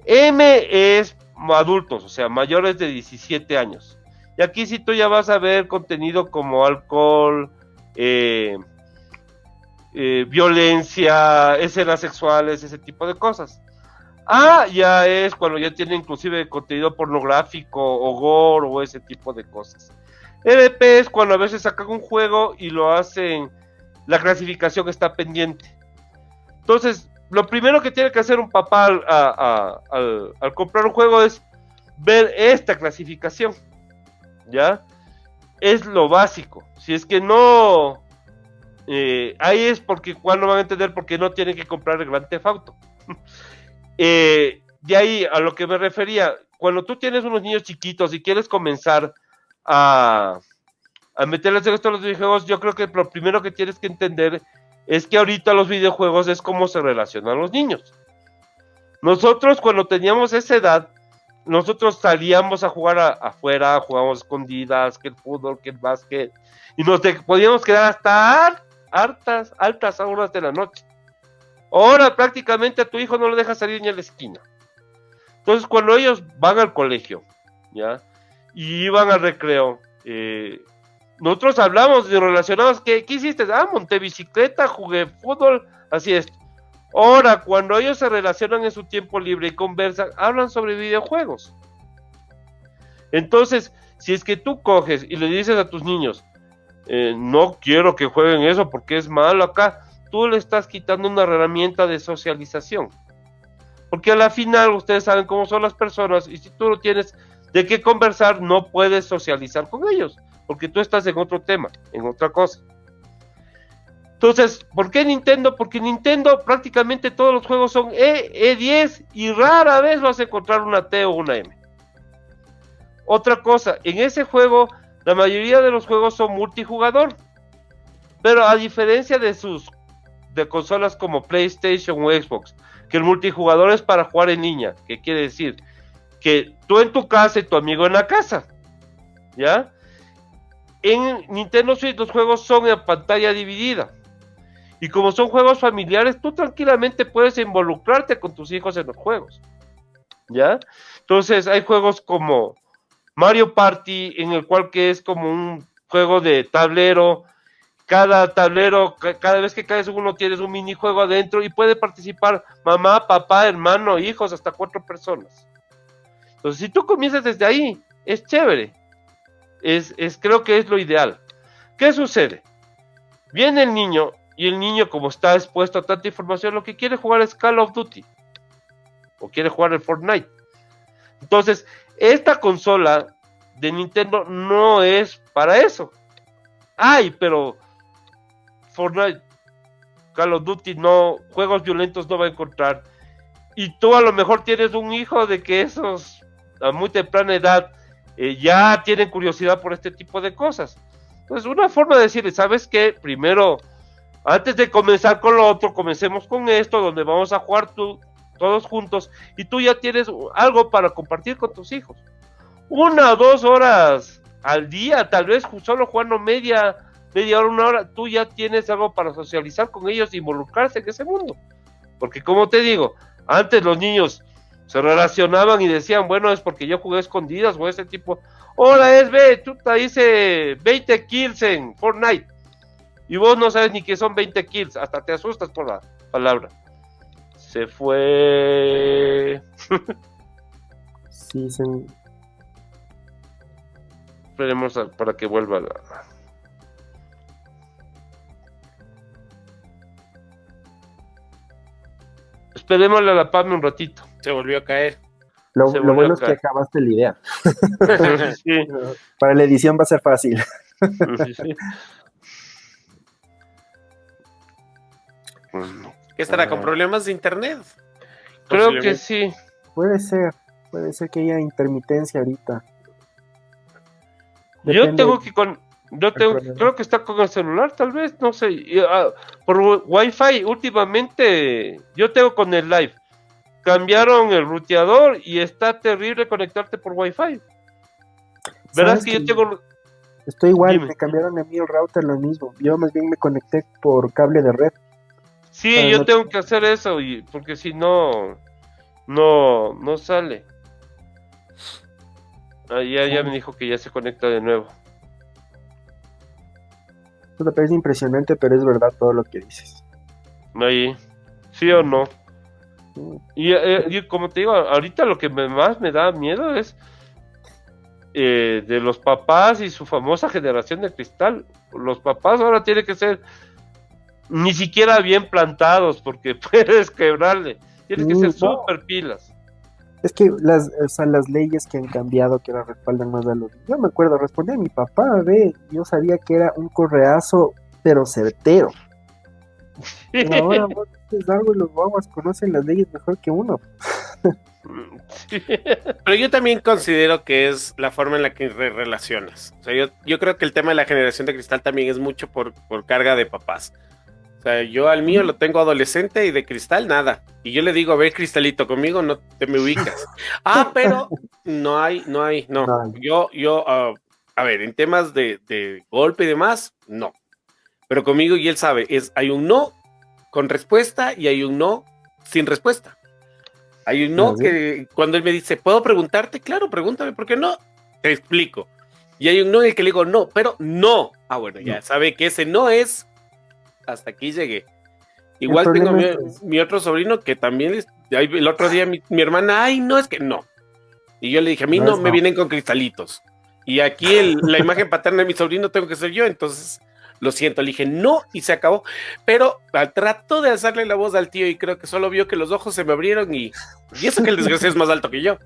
M es adultos, o sea, mayores de 17 años. Y aquí sí tú ya vas a ver contenido como alcohol, violencia, escenas sexuales, ese tipo de cosas. A ya es cuando ya tiene inclusive contenido pornográfico o gore o ese tipo de cosas. LP es cuando a veces sacan un juego y lo hacen, la clasificación está pendiente. Entonces, lo primero que tiene que hacer un papá al comprar un juego es ver esta clasificación, ¿ya? Es lo básico. Si es que no, ahí es porque cuando van a entender por qué no tienen que comprar el Grand Theft Auto. De ahí a lo que me refería, cuando tú tienes unos niños chiquitos y quieres comenzar a meterles en esto a los videojuegos, yo creo que lo primero que tienes que entender es que ahorita los videojuegos es cómo se relacionan los niños. Nosotros cuando teníamos esa edad, nosotros salíamos a jugar afuera, jugábamos escondidas, que el fútbol, que el básquet, y podíamos quedar hasta altas horas de la noche. Ahora prácticamente a tu hijo no lo dejas salir ni a la esquina. Entonces cuando ellos van al colegio, ¿ya? Y iban al recreo, nosotros hablamos y relacionamos, ¿qué hiciste? Monté bicicleta, jugué fútbol, así es. Ahora, cuando ellos se relacionan en su tiempo libre y conversan, hablan sobre videojuegos. Entonces, si es que tú coges y le dices a tus niños, no quiero que jueguen eso porque es malo acá, tú le estás quitando una herramienta de socialización. Porque a la final, ustedes saben cómo son las personas, y si tú no tienes de qué conversar, no puedes socializar con ellos, porque tú estás en otro tema, en otra cosa. Entonces, ¿por qué Nintendo? Porque Nintendo prácticamente todos los juegos son E10 y rara vez vas a encontrar una T o una M. Otra cosa, en ese juego, la mayoría de los juegos son multijugador, pero a diferencia de consolas como PlayStation o Xbox, que el multijugador es para jugar en línea, que quiere decir que tú en tu casa y tu amigo en la casa, ¿ya? En Nintendo Switch los juegos son en pantalla dividida, y como son juegos familiares, tú tranquilamente puedes involucrarte con tus hijos en los juegos, ¿ya? Entonces hay juegos como Mario Party, en el cual que es como un juego de tablero. Cada tablero, cada vez que caes uno tienes un minijuego adentro y puede participar mamá, papá, hermano, hijos, hasta 4 personas. Entonces, si tú comienzas desde ahí, es chévere. Creo que es lo ideal. ¿Qué sucede? Viene el niño, y el niño, como está expuesto a tanta información, lo que quiere jugar es Call of Duty. O quiere jugar el Fortnite. Entonces, esta consola de Nintendo no es para eso. Ay, pero Fortnite, Call of Duty, no, juegos violentos no va a encontrar. Y tú a lo mejor tienes un hijo de que esos a muy temprana edad ya tienen curiosidad por este tipo de cosas. Entonces, una forma de decirle, ¿sabes qué? Primero, antes de comenzar con lo otro, comencemos con esto, donde vamos a jugar todos juntos, y tú ya tienes algo para compartir con tus hijos. 1 o 2 horas al día, tal vez solo jugando media hora, 1 hora, tú ya tienes algo para socializar con ellos e involucrarse en ese mundo. Porque como te digo, antes los niños se relacionaban y decían, bueno, es porque yo jugué escondidas o ese tipo. Ahora tú te hice 20 kills en Fortnite y vos no sabes ni qué son 20 kills, hasta te asustas por la palabra. Se fue. Sí, Esperemos para que vuelva Esperémosle a la PAME un ratito. Se volvió a caer. Lo bueno es que acabaste la idea. Sí. Para la edición va a ser fácil. Sí. ¿Qué estará con problemas de internet? Creo que sí. Puede ser que haya intermitencia ahorita. Creo que está con el celular, tal vez, no sé. Por Wi-Fi, últimamente, yo tengo con el Live. Cambiaron el ruteador y está terrible conectarte por Wi-Fi. Verás que yo tengo. Estoy igual, Dime. me cambiaron a mí el router lo mismo. Yo más bien me conecté por cable de red. Sí, yo tengo que hacer eso, porque si no sale. Ya me dijo que ya se conecta de nuevo. Eso me parece impresionante, pero es verdad todo lo que dices. Ahí, ¿sí o no? Y como te digo, ahorita lo que más me da miedo es de los papás y su famosa generación de cristal. Los papás ahora tienen que ser ni siquiera bien plantados, porque puedes quebrarle. Tienen que ser súper pilas. Es que las leyes que han cambiado, que ahora respaldan más a los... Yo me acuerdo, respondí a mi papá, yo sabía que era un correazo, pero certero. Pero ahora vos dices algo y los guaguas conocen las leyes mejor que uno. Sí. Pero yo también considero que es la forma en la que relacionas. O sea, yo creo que el tema de la generación de cristal también es mucho por carga de papás. O sea, yo al mío lo tengo adolescente y de cristal nada. Y yo le digo, a ver, Cristalito, conmigo no te me ubicas. Pero no hay. A ver, en temas de golpe y demás, no. Pero conmigo, y él sabe, hay un no con respuesta y hay un no sin respuesta. Hay un no que cuando él me dice, ¿puedo preguntarte? Claro, pregúntame, ¿por qué no? Te explico. Y hay un no en el que le digo, no, pero no. Bueno, ya sabe que ese no es, hasta aquí llegué. Igual tengo mi otro sobrino que también, el otro día mi hermana, no, es que no. Y yo le dije, a mí no me vienen con cristalitos. Y aquí la imagen paterna de mi sobrino tengo que ser yo, entonces... Lo siento, le dije no y se acabó. Pero trató de hacerle la voz al tío y creo que solo vio que los ojos se me abrieron y eso que el desgraciado es más alto que yo.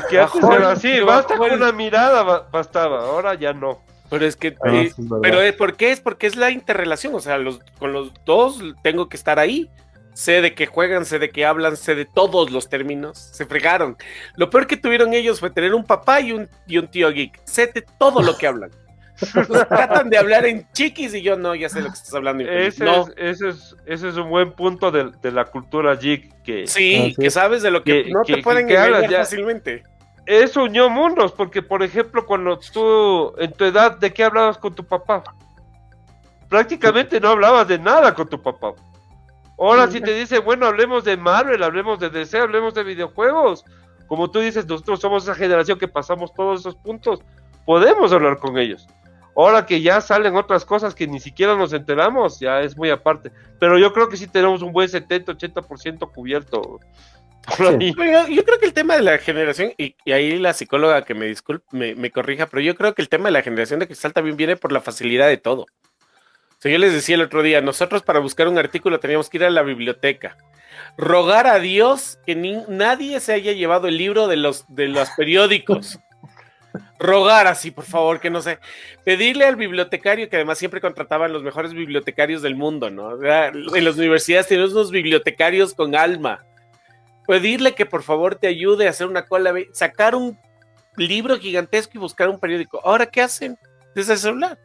¿Qué haces? Así, basta con una mirada, bastaba, ahora ya no. Pero es que, ¿por qué? Es porque es la interrelación, o sea, con los dos tengo que estar ahí. sé de qué juegan, sé de qué hablan, sé de todos los términos, se fregaron. Lo peor que tuvieron ellos fue tener un papá y un tío geek, sé de todo lo que hablan. Tratan de hablar en chiquis y yo no, ya sé lo que estás hablando. Ese es un buen punto de la cultura geek. Sí, que sabes de lo que no te pueden engañar fácilmente. Eso unió mundos, porque por ejemplo, cuando tú, en tu edad, ¿de qué hablabas con tu papá? Prácticamente no hablabas de nada con tu papá. Ahora si te dice, bueno, hablemos de Marvel, hablemos de DC, hablemos de videojuegos. Como tú dices, nosotros somos esa generación que pasamos todos esos puntos. Podemos hablar con ellos. Ahora que ya salen otras cosas que ni siquiera nos enteramos, ya es muy aparte. Pero yo creo que sí tenemos un buen 70-80% cubierto. Sí. Yo creo que el tema de la generación, y ahí la psicóloga que me corrija, pero yo creo que el tema de la generación de cristal también viene por la facilidad de todo. O sea, yo les decía el otro día, nosotros para buscar un artículo teníamos que ir a la biblioteca, rogar a Dios que nadie se haya llevado el libro de los periódicos. Rogar así, por favor, que no sé, pedirle al bibliotecario, que además siempre contrataban los mejores bibliotecarios del mundo, ¿no? En las universidades tenemos unos bibliotecarios con alma. Pedirle que por favor te ayude a hacer una cola, sacar un libro gigantesco y buscar un periódico. ¿Ahora qué hacen? Desde el celular.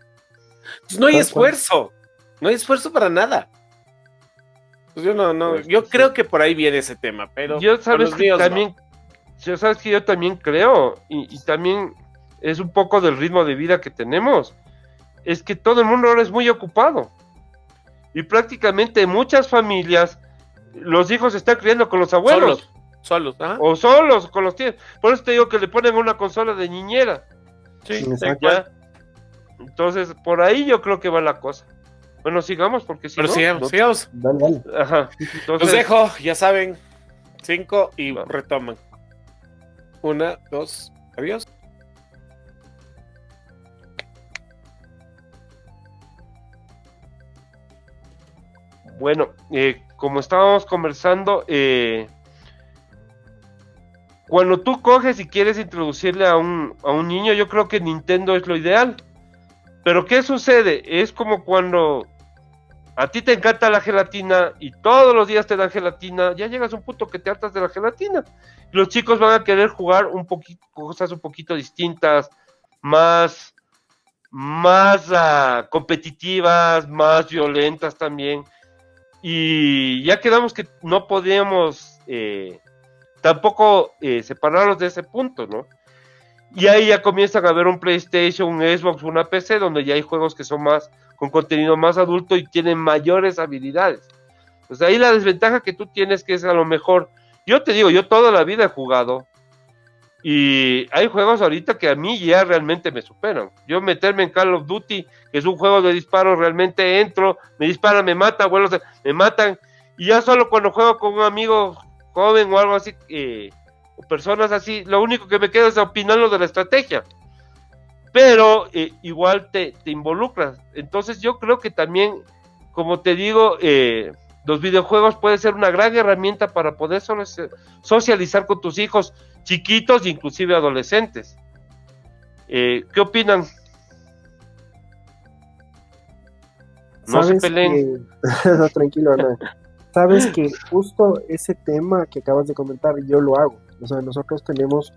Pues no hay esfuerzo, no hay esfuerzo para nada. Pues yo creo que por ahí viene ese tema, pero yo sabes que también, yo también creo, y también es un poco del ritmo de vida que tenemos, es que todo el mundo ahora es muy ocupado, y prácticamente muchas familias, los hijos se están criando con los abuelos, solos, ajá. O solos con los tíos, por eso te digo que le ponen una consola de niñera, sí, ya. Entonces por ahí yo creo que va la cosa. Bueno, sigamos porque si no... sigamos. Dale. Ajá. Entonces, los dejo, ya saben, 5 y retoman. 1, 2, adiós. Bueno, como estábamos conversando, cuando tú coges y quieres introducirle a un niño, yo creo que Nintendo es lo ideal. Pero ¿qué sucede? Es como cuando a ti te encanta la gelatina y todos los días te dan gelatina, ya llegas a un punto que te hartas de la gelatina. Y los chicos van a querer jugar un poquito, cosas un poquito distintas, más competitivas, más violentas también. Y ya quedamos que no podíamos tampoco separarlos de ese punto, ¿no? Y ahí ya comienzan a ver un PlayStation, un Xbox, una PC, donde ya hay juegos que son más, con contenido más adulto y tienen mayores habilidades. Pues ahí la desventaja que tú tienes, que es a lo mejor, yo te digo, yo toda la vida he jugado, y hay juegos ahorita que a mí ya realmente me superan. Yo meterme en Call of Duty, que es un juego de disparos, realmente entro, me disparan, me matan, me matan, y ya solo cuando juego con un amigo joven o algo así, o personas así, lo único que me queda es opinarlo de la estrategia, pero igual te involucras. Entonces yo creo que también, como te digo, los videojuegos pueden ser una gran herramienta para poder socializar con tus hijos chiquitos, inclusive adolescentes. ¿Qué opinan? No se peleen. No, tranquilo, no. Sabes que justo ese tema que acabas de comentar, yo lo hago. O sea, nosotros tenemos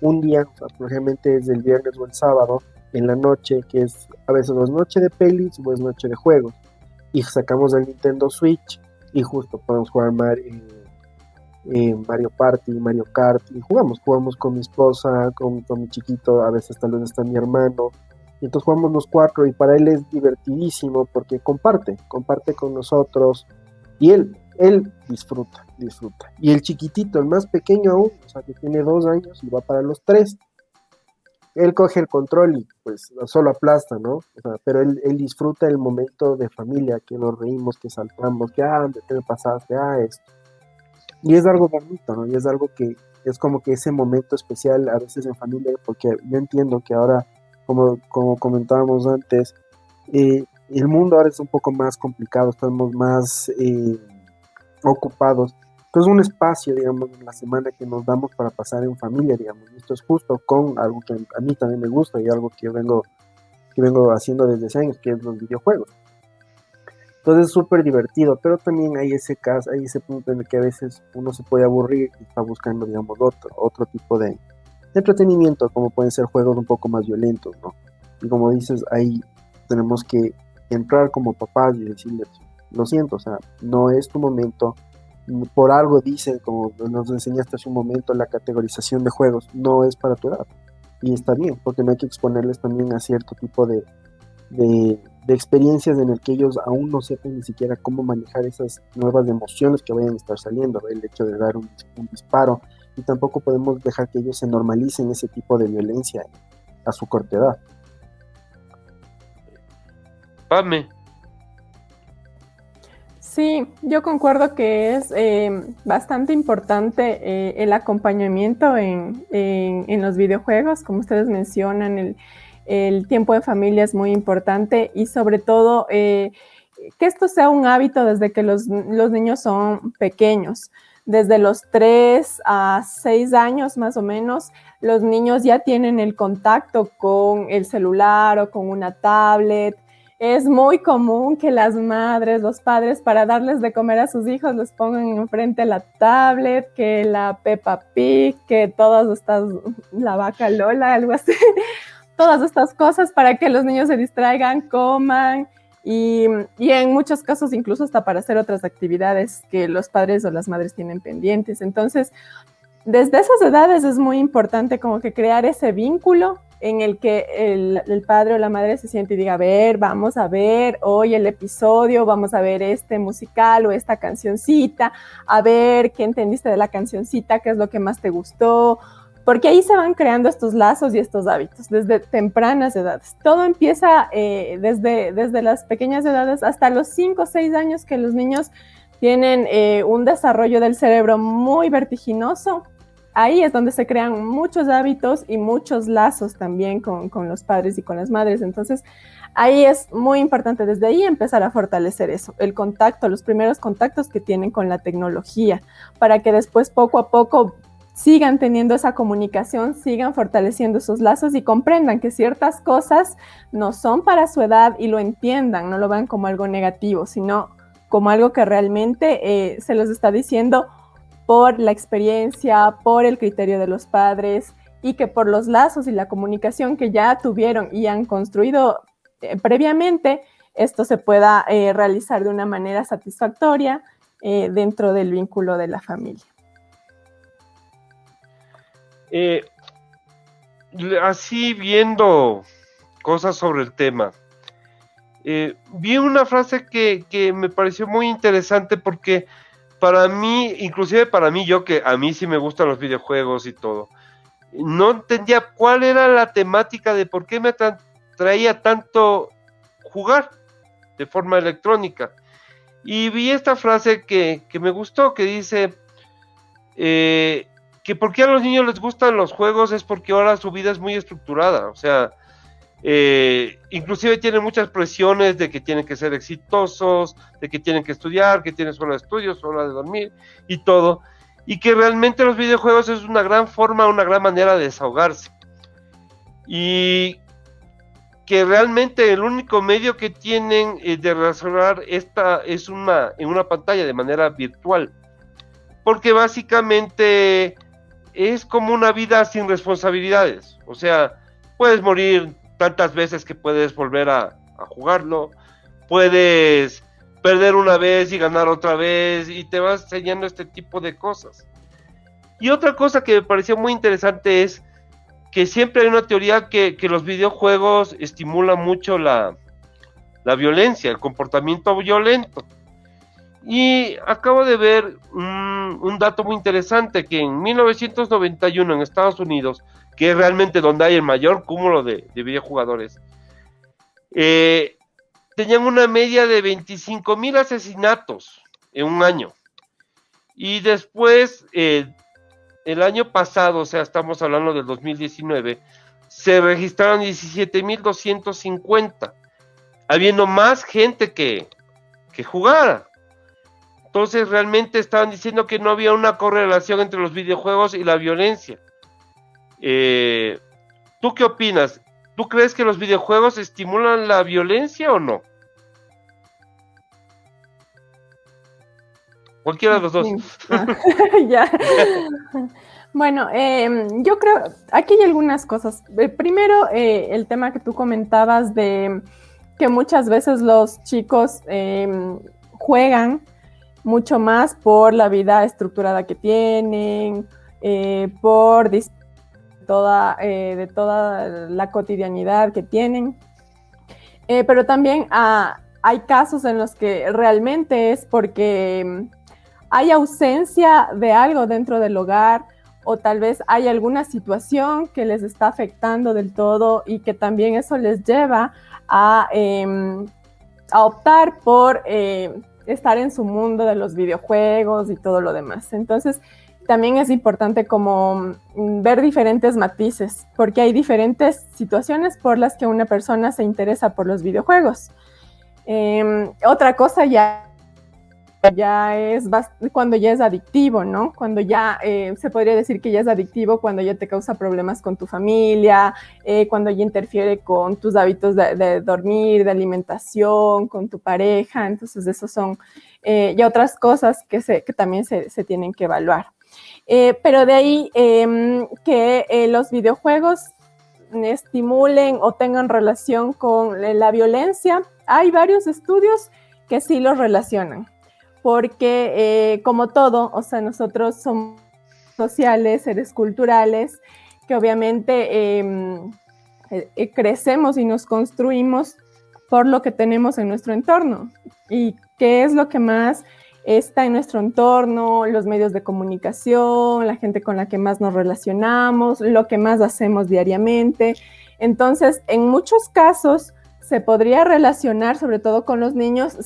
un día, o sea, probablemente es el viernes o el sábado, en la noche, que es a veces no es noche de pelis o es noche de juegos. Y sacamos el Nintendo Switch y justo podemos jugar Mario Party, Mario Kart, y jugamos con mi esposa, con mi chiquito, a veces tal vez está mi hermano. Y entonces jugamos los 4 y para él es divertidísimo porque comparte con nosotros y él disfruta. Y el chiquitito, el más pequeño aún, o sea, que tiene 2 años y va para los 3, él coge el control y pues solo aplasta, ¿no? O sea, pero él disfruta el momento de familia, que nos reímos, que saltamos, que ¿qué me pasaste? Esto. Y es algo bonito, ¿no? Y es algo que es como que ese momento especial a veces en familia, porque yo entiendo que ahora, como comentábamos antes, el mundo ahora es un poco más complicado, estamos más ocupados. Entonces un espacio, digamos, en la semana que nos damos para pasar en familia, digamos, y esto es justo con algo que a mí también me gusta y algo que yo vengo haciendo desde hace años, que es los videojuegos. Entonces es súper divertido, pero también hay ese caso, hay ese punto en el que a veces uno se puede aburrir y está buscando, digamos, otro tipo de entretenimiento, como pueden ser juegos un poco más violentos, ¿no? Y como dices, ahí tenemos que entrar como papás y decirles, lo siento, o sea, no es tu momento, por algo dicen, como nos enseñaste hace un momento, la categorización de juegos no es para tu edad. Y está bien, porque no hay que exponerles también a cierto tipo de experiencias en el que ellos aún no sepan ni siquiera cómo manejar esas nuevas emociones que vayan a estar saliendo, ¿no? El hecho de dar un disparo, y tampoco podemos dejar que ellos se normalicen ese tipo de violencia a su corta edad. Pame. Sí, yo concuerdo que es bastante importante el acompañamiento en los videojuegos, como ustedes mencionan, el tiempo de familia es muy importante y sobre todo que esto sea un hábito desde que los niños son pequeños. Desde los 3 a 6 años más o menos, los niños ya tienen el contacto con el celular o con una tablet. Es muy común que las madres, los padres, para darles de comer a sus hijos, les pongan enfrente la tablet, que la Peppa Pig, que todas estas, la vaca Lola, algo así, todas estas cosas para que los niños se distraigan, coman y en muchos casos incluso hasta para hacer otras actividades que los padres o las madres tienen pendientes. Entonces, desde esas edades es muy importante como que crear ese vínculo en el que el padre o la madre se siente y diga, a ver, vamos a ver hoy el episodio, vamos a ver este musical o esta cancioncita, a ver qué entendiste de la cancioncita, qué es lo que más te gustó, porque ahí se van creando estos lazos y estos hábitos desde tempranas edades. Todo empieza desde las pequeñas edades hasta los 5 o 6 años que los niños tienen un desarrollo del cerebro muy vertiginoso. Ahí es donde se crean muchos hábitos y muchos lazos también con los padres y con las madres. Entonces, ahí es muy importante desde ahí empezar a fortalecer eso, el contacto, los primeros contactos que tienen con la tecnología, para que después poco a poco sigan teniendo esa comunicación, sigan fortaleciendo esos lazos y comprendan que ciertas cosas no son para su edad y lo entiendan, no lo vean como algo negativo, sino como algo que realmente se los está diciendo por la experiencia, por el criterio de los padres y que por los lazos y la comunicación que ya tuvieron y han construido previamente, esto se pueda realizar de una manera satisfactoria dentro del vínculo de la familia. Así viendo cosas sobre el tema, vi una frase que me pareció muy interesante porque para mí, inclusive para mí, yo que a mí sí me gustan los videojuegos y todo, no entendía cuál era la temática de por qué me traía tanto jugar de forma electrónica. Y vi esta frase que me gustó, que dice que por qué a los niños les gustan los juegos es porque ahora su vida es muy estructurada, o sea, inclusive tienen muchas presiones de que tienen que ser exitosos, de que tienen que estudiar, que tienen su hora de estudio, su hora de dormir y todo, y que realmente los videojuegos es una gran forma, una gran manera de desahogarse, y que realmente el único medio que tienen de resolver esta es en una pantalla de manera virtual, porque básicamente es como una vida sin responsabilidades, o sea, puedes morir tantas veces que puedes volver a jugarlo, puedes perder una vez y ganar otra vez, y te vas enseñando este tipo de cosas. Y otra cosa que me pareció muy interesante es que siempre hay una teoría que los videojuegos estimulan mucho la violencia, el comportamiento violento. Y acabo de ver un dato muy interesante, que en 1991 en Estados Unidos, que es realmente donde hay el mayor cúmulo de videojugadores, tenían una media de 25,000 asesinatos en un año. Y después, el año pasado, o sea, estamos hablando del 2019, se registraron 17,250, habiendo más gente que jugara. Entonces realmente estaban diciendo que no había una correlación entre los videojuegos y la violencia. ¿Tú qué opinas? ¿Tú crees que los videojuegos estimulan la violencia o no? Cualquiera de los dos. Sí. Ya. Bueno, yo creo, aquí hay algunas cosas. Primero, el tema que tú comentabas de que muchas veces los chicos juegan mucho más por la vida estructurada que tienen, por de toda la cotidianidad que tienen. Pero también hay casos en los que realmente es porque hay ausencia de algo dentro del hogar o tal vez hay alguna situación que les está afectando del todo y que también eso les lleva a optar por estar en su mundo de los videojuegos y todo lo demás. Entonces, también es importante como ver diferentes matices, porque hay diferentes situaciones por las que una persona se interesa por los videojuegos. Otra cosa ya es cuando ya es adictivo, ¿no? Cuando ya se podría decir que ya es adictivo cuando ya te causa problemas con tu familia, cuando ya interfiere con tus hábitos de dormir, de alimentación, con tu pareja. Entonces, esos son ya otras cosas que también se tienen que evaluar. Pero de ahí que los videojuegos estimulen o tengan relación con la violencia, hay varios estudios que sí los relacionan, porque como todo, o sea, nosotros somos sociales, seres culturales, que obviamente crecemos y nos construimos por lo que tenemos en nuestro entorno. ¿Y qué es lo que más está en nuestro entorno? Los medios de comunicación, la gente con la que más nos relacionamos, lo que más hacemos diariamente. Entonces, en muchos casos se podría relacionar, sobre todo con los niños,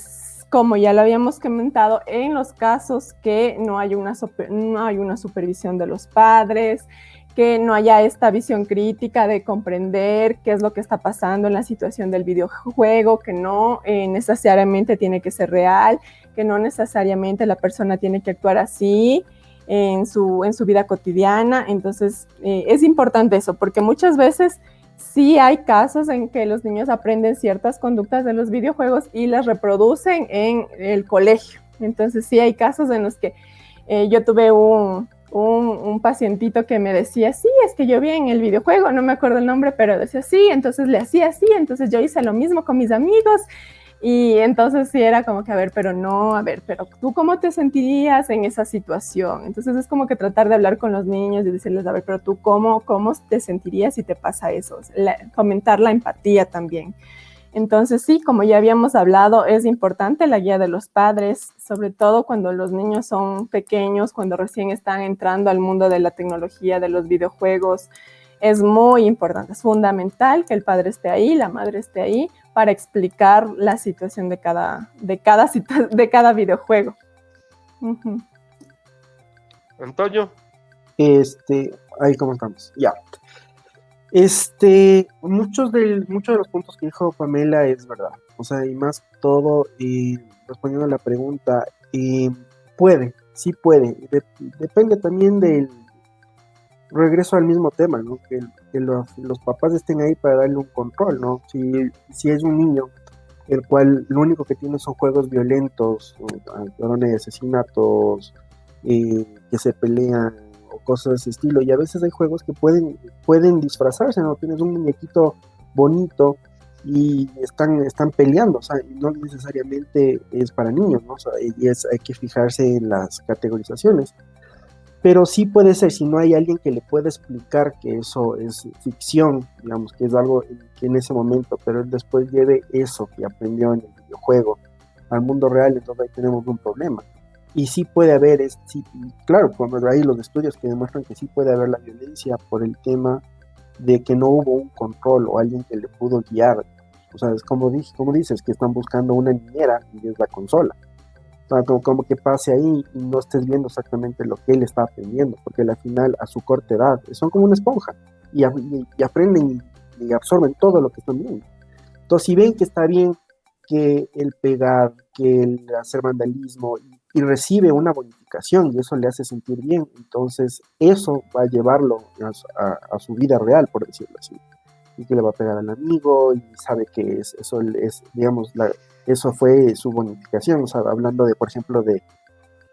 como ya lo habíamos comentado, en los casos que no hay una supervisión de los padres, que no haya esta visión crítica de comprender qué es lo que está pasando en la situación del videojuego, que no necesariamente tiene que ser real, que no necesariamente la persona tiene que actuar así en su vida cotidiana. Entonces, es importante eso, porque muchas veces sí hay casos en que los niños aprenden ciertas conductas de los videojuegos y las reproducen en el colegio. Entonces, sí hay casos en los que yo tuve un pacientito que me decía, sí, es que yo vi en el videojuego, no me acuerdo el nombre, pero decía, sí, entonces le hacía así, entonces yo hice lo mismo con mis amigos. Y entonces sí era como que, pero tú cómo te sentirías en esa situación. Entonces es como que tratar de hablar con los niños y decirles, a ver, pero tú cómo te sentirías si te pasa eso. Fomentar la empatía también. Entonces sí, como ya habíamos hablado, es importante la guía de los padres, sobre todo cuando los niños son pequeños, cuando recién están entrando al mundo de la tecnología, de los videojuegos. Es muy importante, es fundamental que el padre esté ahí, la madre esté ahí, para explicar la situación de cada videojuego. Uh-huh. Antonio. Ahí cómo estamos. Ya. Muchos de los puntos que dijo Pamela es verdad. O sea, y más todo, respondiendo a la pregunta, sí puede. Depende también del regreso al mismo tema, ¿no? Que los papás estén ahí para darle un control, ¿no? Si es un niño el cual lo único que tiene son juegos violentos, asesinatos, que se pelean o cosas de ese estilo, y a veces hay juegos que pueden disfrazarse, ¿no? Tienes un muñequito bonito y están peleando, o sea, y no necesariamente es para niños, ¿no? O sea, hay que fijarse en las categorizaciones. Pero sí puede ser, si no hay alguien que le pueda explicar que eso es ficción, digamos, que es algo que en ese momento, pero él después lleve eso que aprendió en el videojuego al mundo real, entonces ahí tenemos un problema. Y sí puede haber, claro, cuando hay los estudios que demuestran que sí puede haber la violencia por el tema de que no hubo un control o alguien que le pudo guiar. O sea, es como dices, que están buscando una niñera y es la consola. Como que pase ahí y no estés viendo exactamente lo que él está aprendiendo, porque al final, a su corta edad, son como una esponja y aprenden y absorben todo lo que están viendo. Entonces, si ven que está bien que el pegar, que el hacer vandalismo y recibe una bonificación y eso le hace sentir bien, entonces eso va a llevarlo a su vida real, por decirlo así, y que le va a pegar al amigo y sabe que eso es, digamos, eso fue su bonificación. O sea, hablando de, por ejemplo, de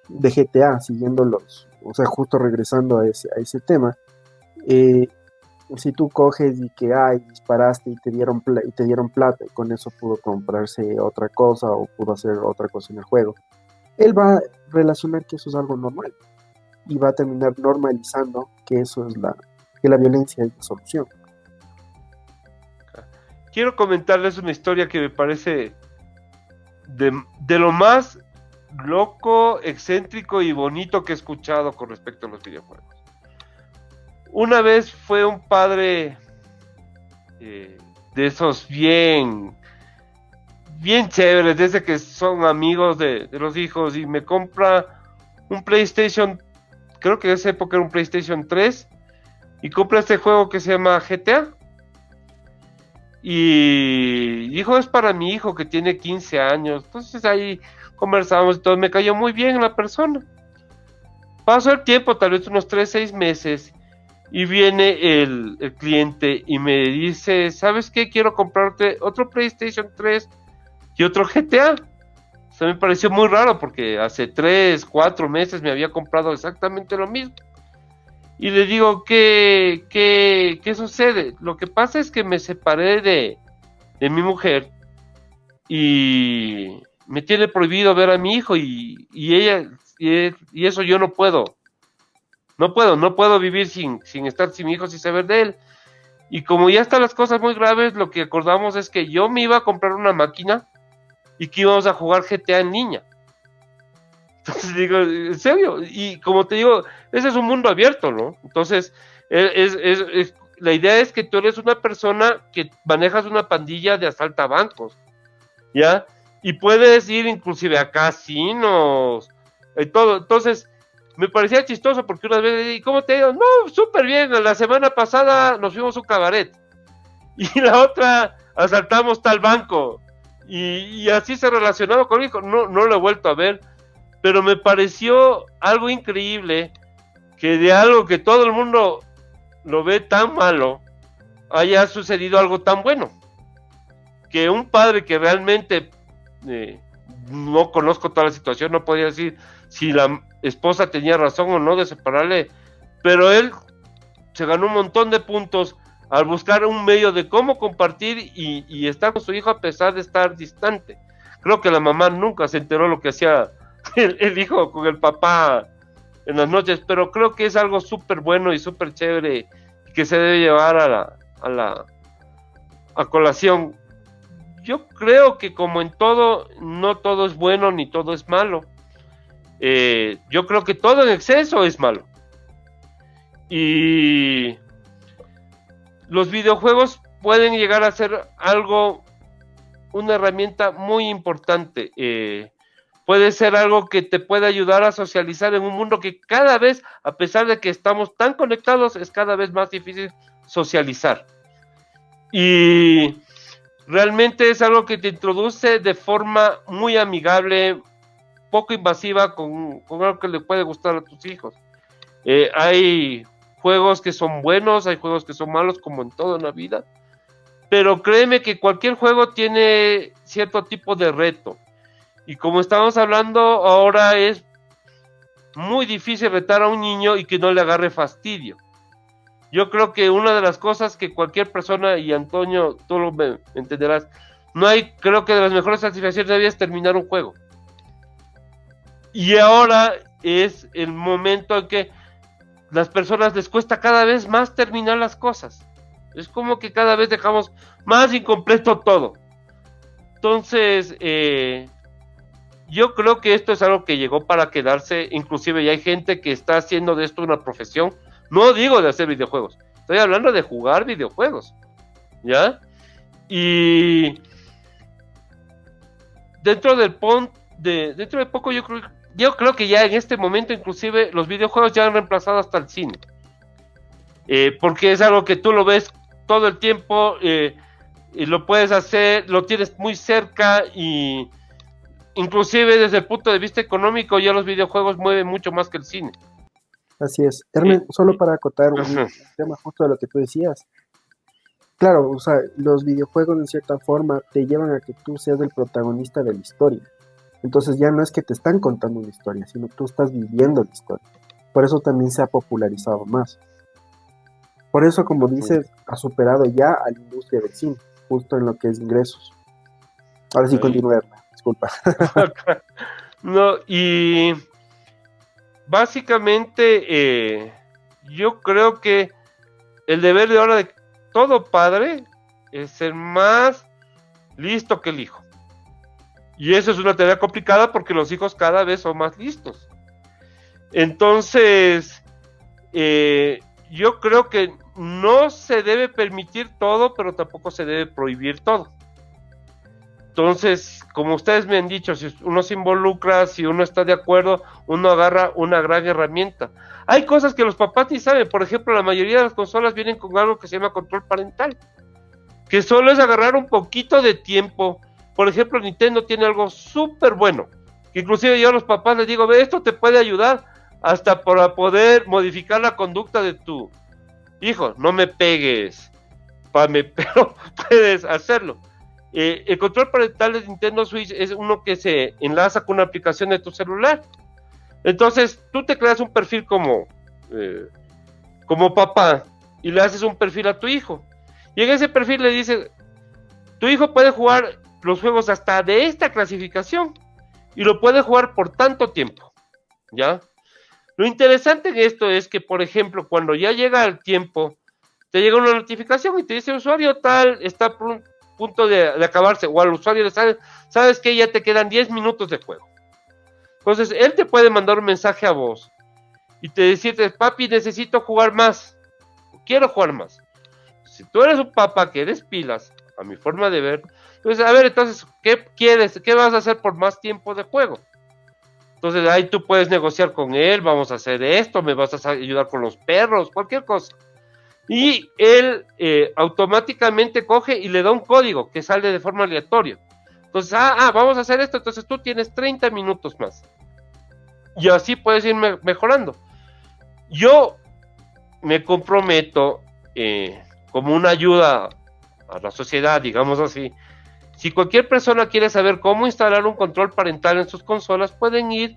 de GTA, siguiendo o sea, justo regresando a ese tema, si tú coges y que disparaste y te dieron plata y con eso pudo comprarse otra cosa o pudo hacer otra cosa en el juego, él va a relacionar que eso es algo normal y va a terminar normalizando que eso es que la violencia es la solución. Quiero comentarles una historia que me parece de lo más loco, excéntrico y bonito que he escuchado con respecto a los videojuegos. Una vez fue un padre de esos bien chéveres, desde que son amigos de los hijos, y me compra un PlayStation, creo que en esa época era un PlayStation 3, y compra este juego que se llama GTA. Y dijo, es para mi hijo que tiene 15 años. Entonces ahí conversamos y todo, me cayó muy bien la persona. Pasó el tiempo, tal vez unos 3-6 meses, y viene el cliente y me dice, ¿sabes qué? Quiero comprarte otro PlayStation 3 y otro GTA. O sea, me pareció muy raro porque hace 3-4 meses me había comprado exactamente lo mismo. Y le digo, ¿qué sucede? Lo que pasa es que me separé de mi mujer y me tiene prohibido ver a mi hijo y ella, y eso yo no puedo. No puedo vivir sin estar sin mi hijo, sin saber de él. Y como ya están las cosas muy graves, lo que acordamos es que yo me iba a comprar una máquina y que íbamos a jugar GTA en línea. Entonces digo, ¿en serio? Y como te digo, ese es un mundo abierto, ¿no? Entonces, la idea es que tú eres una persona que manejas una pandilla de asalta bancos, ¿ya? Y puedes ir inclusive a casinos y todo. Entonces, me parecía chistoso porque una vez, ¿y cómo te digo? No, súper bien, la semana pasada nos fuimos a un cabaret y la otra asaltamos tal banco y así se relacionaba conmigo. No lo he vuelto a ver, pero me pareció algo increíble que de algo que todo el mundo lo ve tan malo haya sucedido algo tan bueno. Que un padre que realmente no conozco toda la situación, no podría decir si la esposa tenía razón o no de separarle, pero él se ganó un montón de puntos al buscar un medio de cómo compartir y estar con su hijo a pesar de estar distante. Creo que la mamá nunca se enteró lo que hacía el hijo con el papá en las noches, pero creo que es algo súper bueno y súper chévere que se debe llevar a colación. Yo creo que como en todo, no todo es bueno ni todo es malo. Yo creo que todo en exceso es malo. Y los videojuegos pueden llegar a ser una herramienta muy importante. Puede ser algo que te puede ayudar a socializar en un mundo que cada vez, a pesar de que estamos tan conectados, es cada vez más difícil socializar. Y realmente es algo que te introduce de forma muy amigable, poco invasiva, con algo que le puede gustar a tus hijos. Hay juegos que son buenos, hay juegos que son malos, como en todo en la vida, pero créeme que cualquier juego tiene cierto tipo de reto. Y como estamos hablando, ahora es muy difícil retar a un niño y que no le agarre fastidio. Yo creo que una de las cosas que cualquier persona, y Antonio, tú lo me entenderás, creo que de las mejores satisfacciones de la vida es terminar un juego. Y ahora es el momento en que las personas les cuesta cada vez más terminar las cosas. Es como que cada vez dejamos más incompleto todo. Entonces, yo creo que esto es algo que llegó para quedarse. Inclusive ya hay gente que está haciendo de esto una profesión. No digo de hacer videojuegos, estoy hablando de jugar videojuegos, ¿ya? Y dentro de poco yo creo que ya en este momento inclusive los videojuegos ya han reemplazado hasta el cine, porque es algo que tú lo ves todo el tiempo, y lo puedes hacer, lo tienes muy cerca, y inclusive desde el punto de vista económico ya los videojuegos mueven mucho más que el cine. Así es. Ernest, solo para acotar un tema justo de lo que tú decías. Claro, o sea, los videojuegos en cierta forma te llevan a que tú seas el protagonista de la historia. Entonces ya no es que te están contando una historia, sino tú estás viviendo la historia. Por eso también se ha popularizado más. Por eso, como dices, ha superado ya a la industria del cine, justo en lo que es ingresos. Ahora sí, continúa, disculpa. No, y básicamente yo creo que el deber de ahora de todo padre es ser más listo que el hijo. Y eso es una tarea complicada porque los hijos cada vez son más listos. Entonces, yo creo que no se debe permitir todo, pero tampoco se debe prohibir todo. Entonces, como ustedes me han dicho, si uno se involucra, si uno está de acuerdo, uno agarra una gran herramienta. Hay cosas que los papás ni saben. Por ejemplo, la mayoría de las consolas vienen con algo que se llama control parental, que solo es agarrar un poquito de tiempo. Por ejemplo, Nintendo tiene algo súper bueno, que inclusive yo a los papás les digo, ve, esto te puede ayudar hasta para poder modificar la conducta de tu hijo. No me pegues, pero puedes hacerlo. El control parental de Nintendo Switch es uno que se enlaza con una aplicación de tu celular. Entonces, tú te creas un perfil como papá y le haces un perfil a tu hijo. Y en ese perfil le dices, tu hijo puede jugar los juegos hasta de esta clasificación y lo puede jugar por tanto tiempo, ¿ya? Lo interesante en esto es que, por ejemplo, cuando ya llega el tiempo, te llega una notificación y te dice, usuario tal está a punto de acabarse, o al usuario le sabes que ya te quedan 10 minutos de juego. Entonces, él te puede mandar un mensaje a vos y te decirte, papi, necesito jugar más, quiero jugar más. Si tú eres un papá que eres pilas, a mi forma de ver, entonces, a ver, entonces, ¿qué quieres? ¿Qué vas a hacer por más tiempo de juego? Entonces, ahí tú puedes negociar con él, vamos a hacer esto, me vas a ayudar con los perros, cualquier cosa. Y él automáticamente coge y le da un código que sale de forma aleatoria. Entonces, vamos a hacer esto, entonces tú tienes 30 minutos más. Y así puedes ir mejorando. Yo me comprometo como una ayuda a la sociedad, digamos así. Si cualquier persona quiere saber cómo instalar un control parental en sus consolas, pueden ir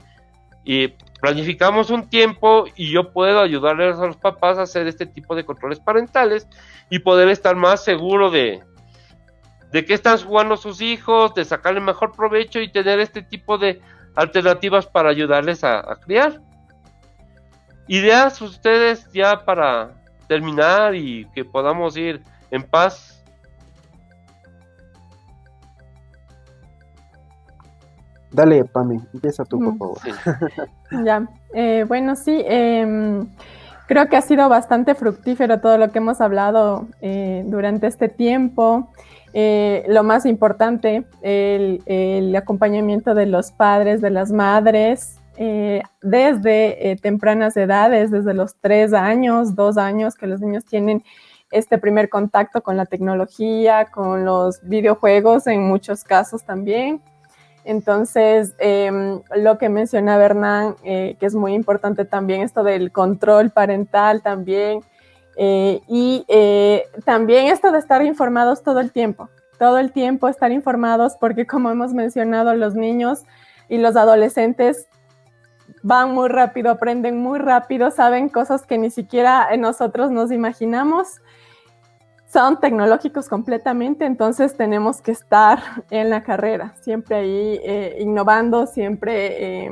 y planificamos un tiempo y yo puedo ayudarles a los papás a hacer este tipo de controles parentales y poder estar más seguro de qué están jugando sus hijos, de sacarle mejor provecho y tener este tipo de alternativas para ayudarles a criar. Ideas ustedes ya para terminar y que podamos ir en paz. Dale, Pame, empieza tú, por favor. Sí. Ya, bueno, sí, creo que ha sido bastante fructífero todo lo que hemos hablado durante este tiempo. Lo más importante, el acompañamiento de los padres, de las madres, desde tempranas edades, desde los 3 años, 2 años, que los niños tienen este primer contacto con la tecnología, con los videojuegos en muchos casos también. Entonces, lo que mencionaba Hernán, que es muy importante también, esto del control parental también, y también esto de estar informados todo el tiempo estar informados, porque como hemos mencionado, los niños y los adolescentes van muy rápido, aprenden muy rápido, saben cosas que ni siquiera nosotros nos imaginamos. Son tecnológicos completamente, entonces tenemos que estar en la carrera, siempre ahí innovando, siempre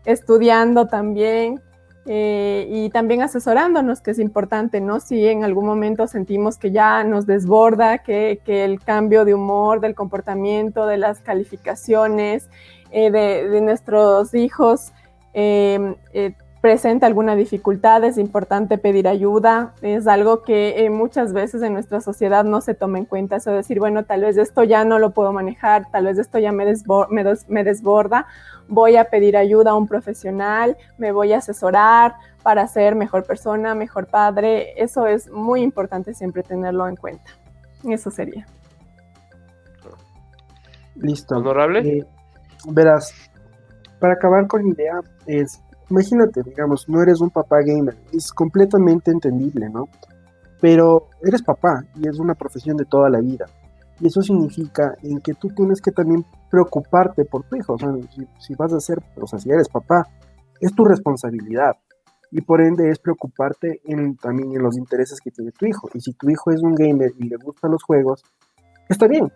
estudiando también y también asesorándonos, que es importante, ¿no? Si en algún momento sentimos que ya nos desborda, que el cambio de humor, del comportamiento, de las calificaciones de nuestros hijos presenta alguna dificultad, es importante pedir ayuda. Es algo que muchas veces en nuestra sociedad no se toma en cuenta, eso de decir, bueno, tal vez esto ya no lo puedo manejar, tal vez esto ya me desborda, voy a pedir ayuda a un profesional, me voy a asesorar para ser mejor persona, mejor padre. Eso es muy importante siempre tenerlo en cuenta. Eso sería. Listo. ¿Honorable? Verás, para acabar con la idea es, imagínate, digamos, no eres un papá gamer, es completamente entendible, ¿no? Pero eres papá y es una profesión de toda la vida. Y eso significa en que tú tienes que también preocuparte por tu hijo. O sea, si vas a ser, o sea, si eres papá, es tu responsabilidad. Y por ende es preocuparte también en los intereses que tiene tu hijo. Y si tu hijo es un gamer y le gustan los juegos, está bien,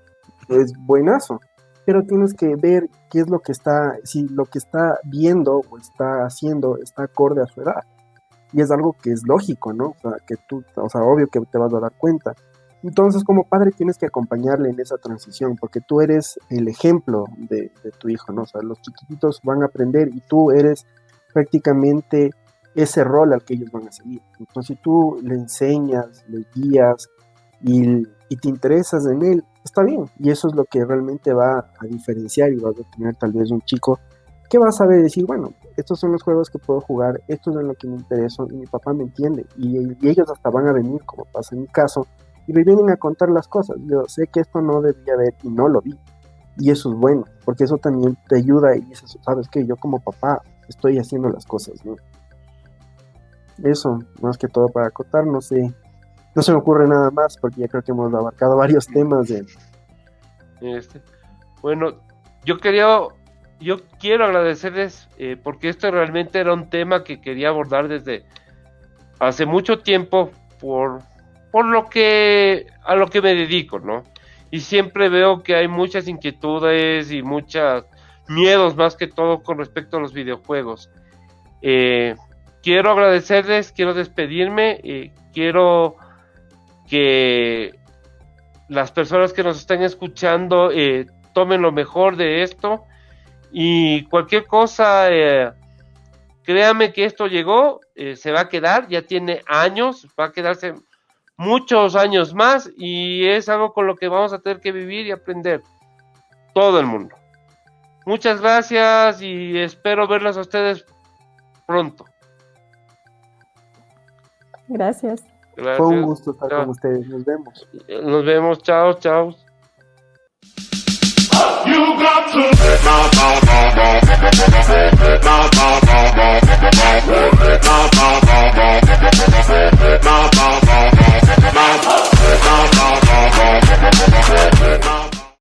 es buenazo. Pero tienes que ver qué es lo que está, si lo que está viendo o está haciendo está acorde a su edad. Y es algo que es lógico, ¿no? O sea, que tú, o sea, obvio que te vas a dar cuenta. Entonces, como padre tienes que acompañarle en esa transición, porque tú eres el ejemplo de tu hijo, ¿no? O sea, los chiquititos van a aprender y tú eres prácticamente ese rol al que ellos van a seguir. Entonces, si tú le enseñas, le guías y te interesas en él, está bien. Y eso es lo que realmente va a diferenciar y vas a tener tal vez un chico que va a saber decir, bueno, estos son los juegos que puedo jugar, esto es en lo que me intereso y mi papá me entiende. Y ellos hasta van a venir, como pasa en mi caso, y me vienen a contar las cosas. Yo sé que esto no debía haber y no lo vi. Y eso es bueno, porque eso también te ayuda y dices, ¿sabes qué? Yo como papá estoy haciendo las cosas, ¿no? Eso, más que todo para acotar, no se me ocurre nada más, porque ya creo que hemos abarcado varios temas. Bueno, yo quiero agradecerles porque esto realmente era un tema que quería abordar desde hace mucho tiempo por a lo que me dedico, ¿no? Y siempre veo que hay muchas inquietudes y muchos miedos, más que todo con respecto a los videojuegos. Quiero agradecerles, quiero despedirme, quiero que las personas que nos están escuchando tomen lo mejor de esto y cualquier cosa, créanme que esto llegó, se va a quedar, ya tiene años, va a quedarse muchos años más y es algo con lo que vamos a tener que vivir y aprender todo el mundo. Muchas gracias y espero verlos a ustedes pronto. Gracias. Gracias. Fue un gusto estar Chao. con ustedes, nos vemos. Nos vemos, chao, chao. You got to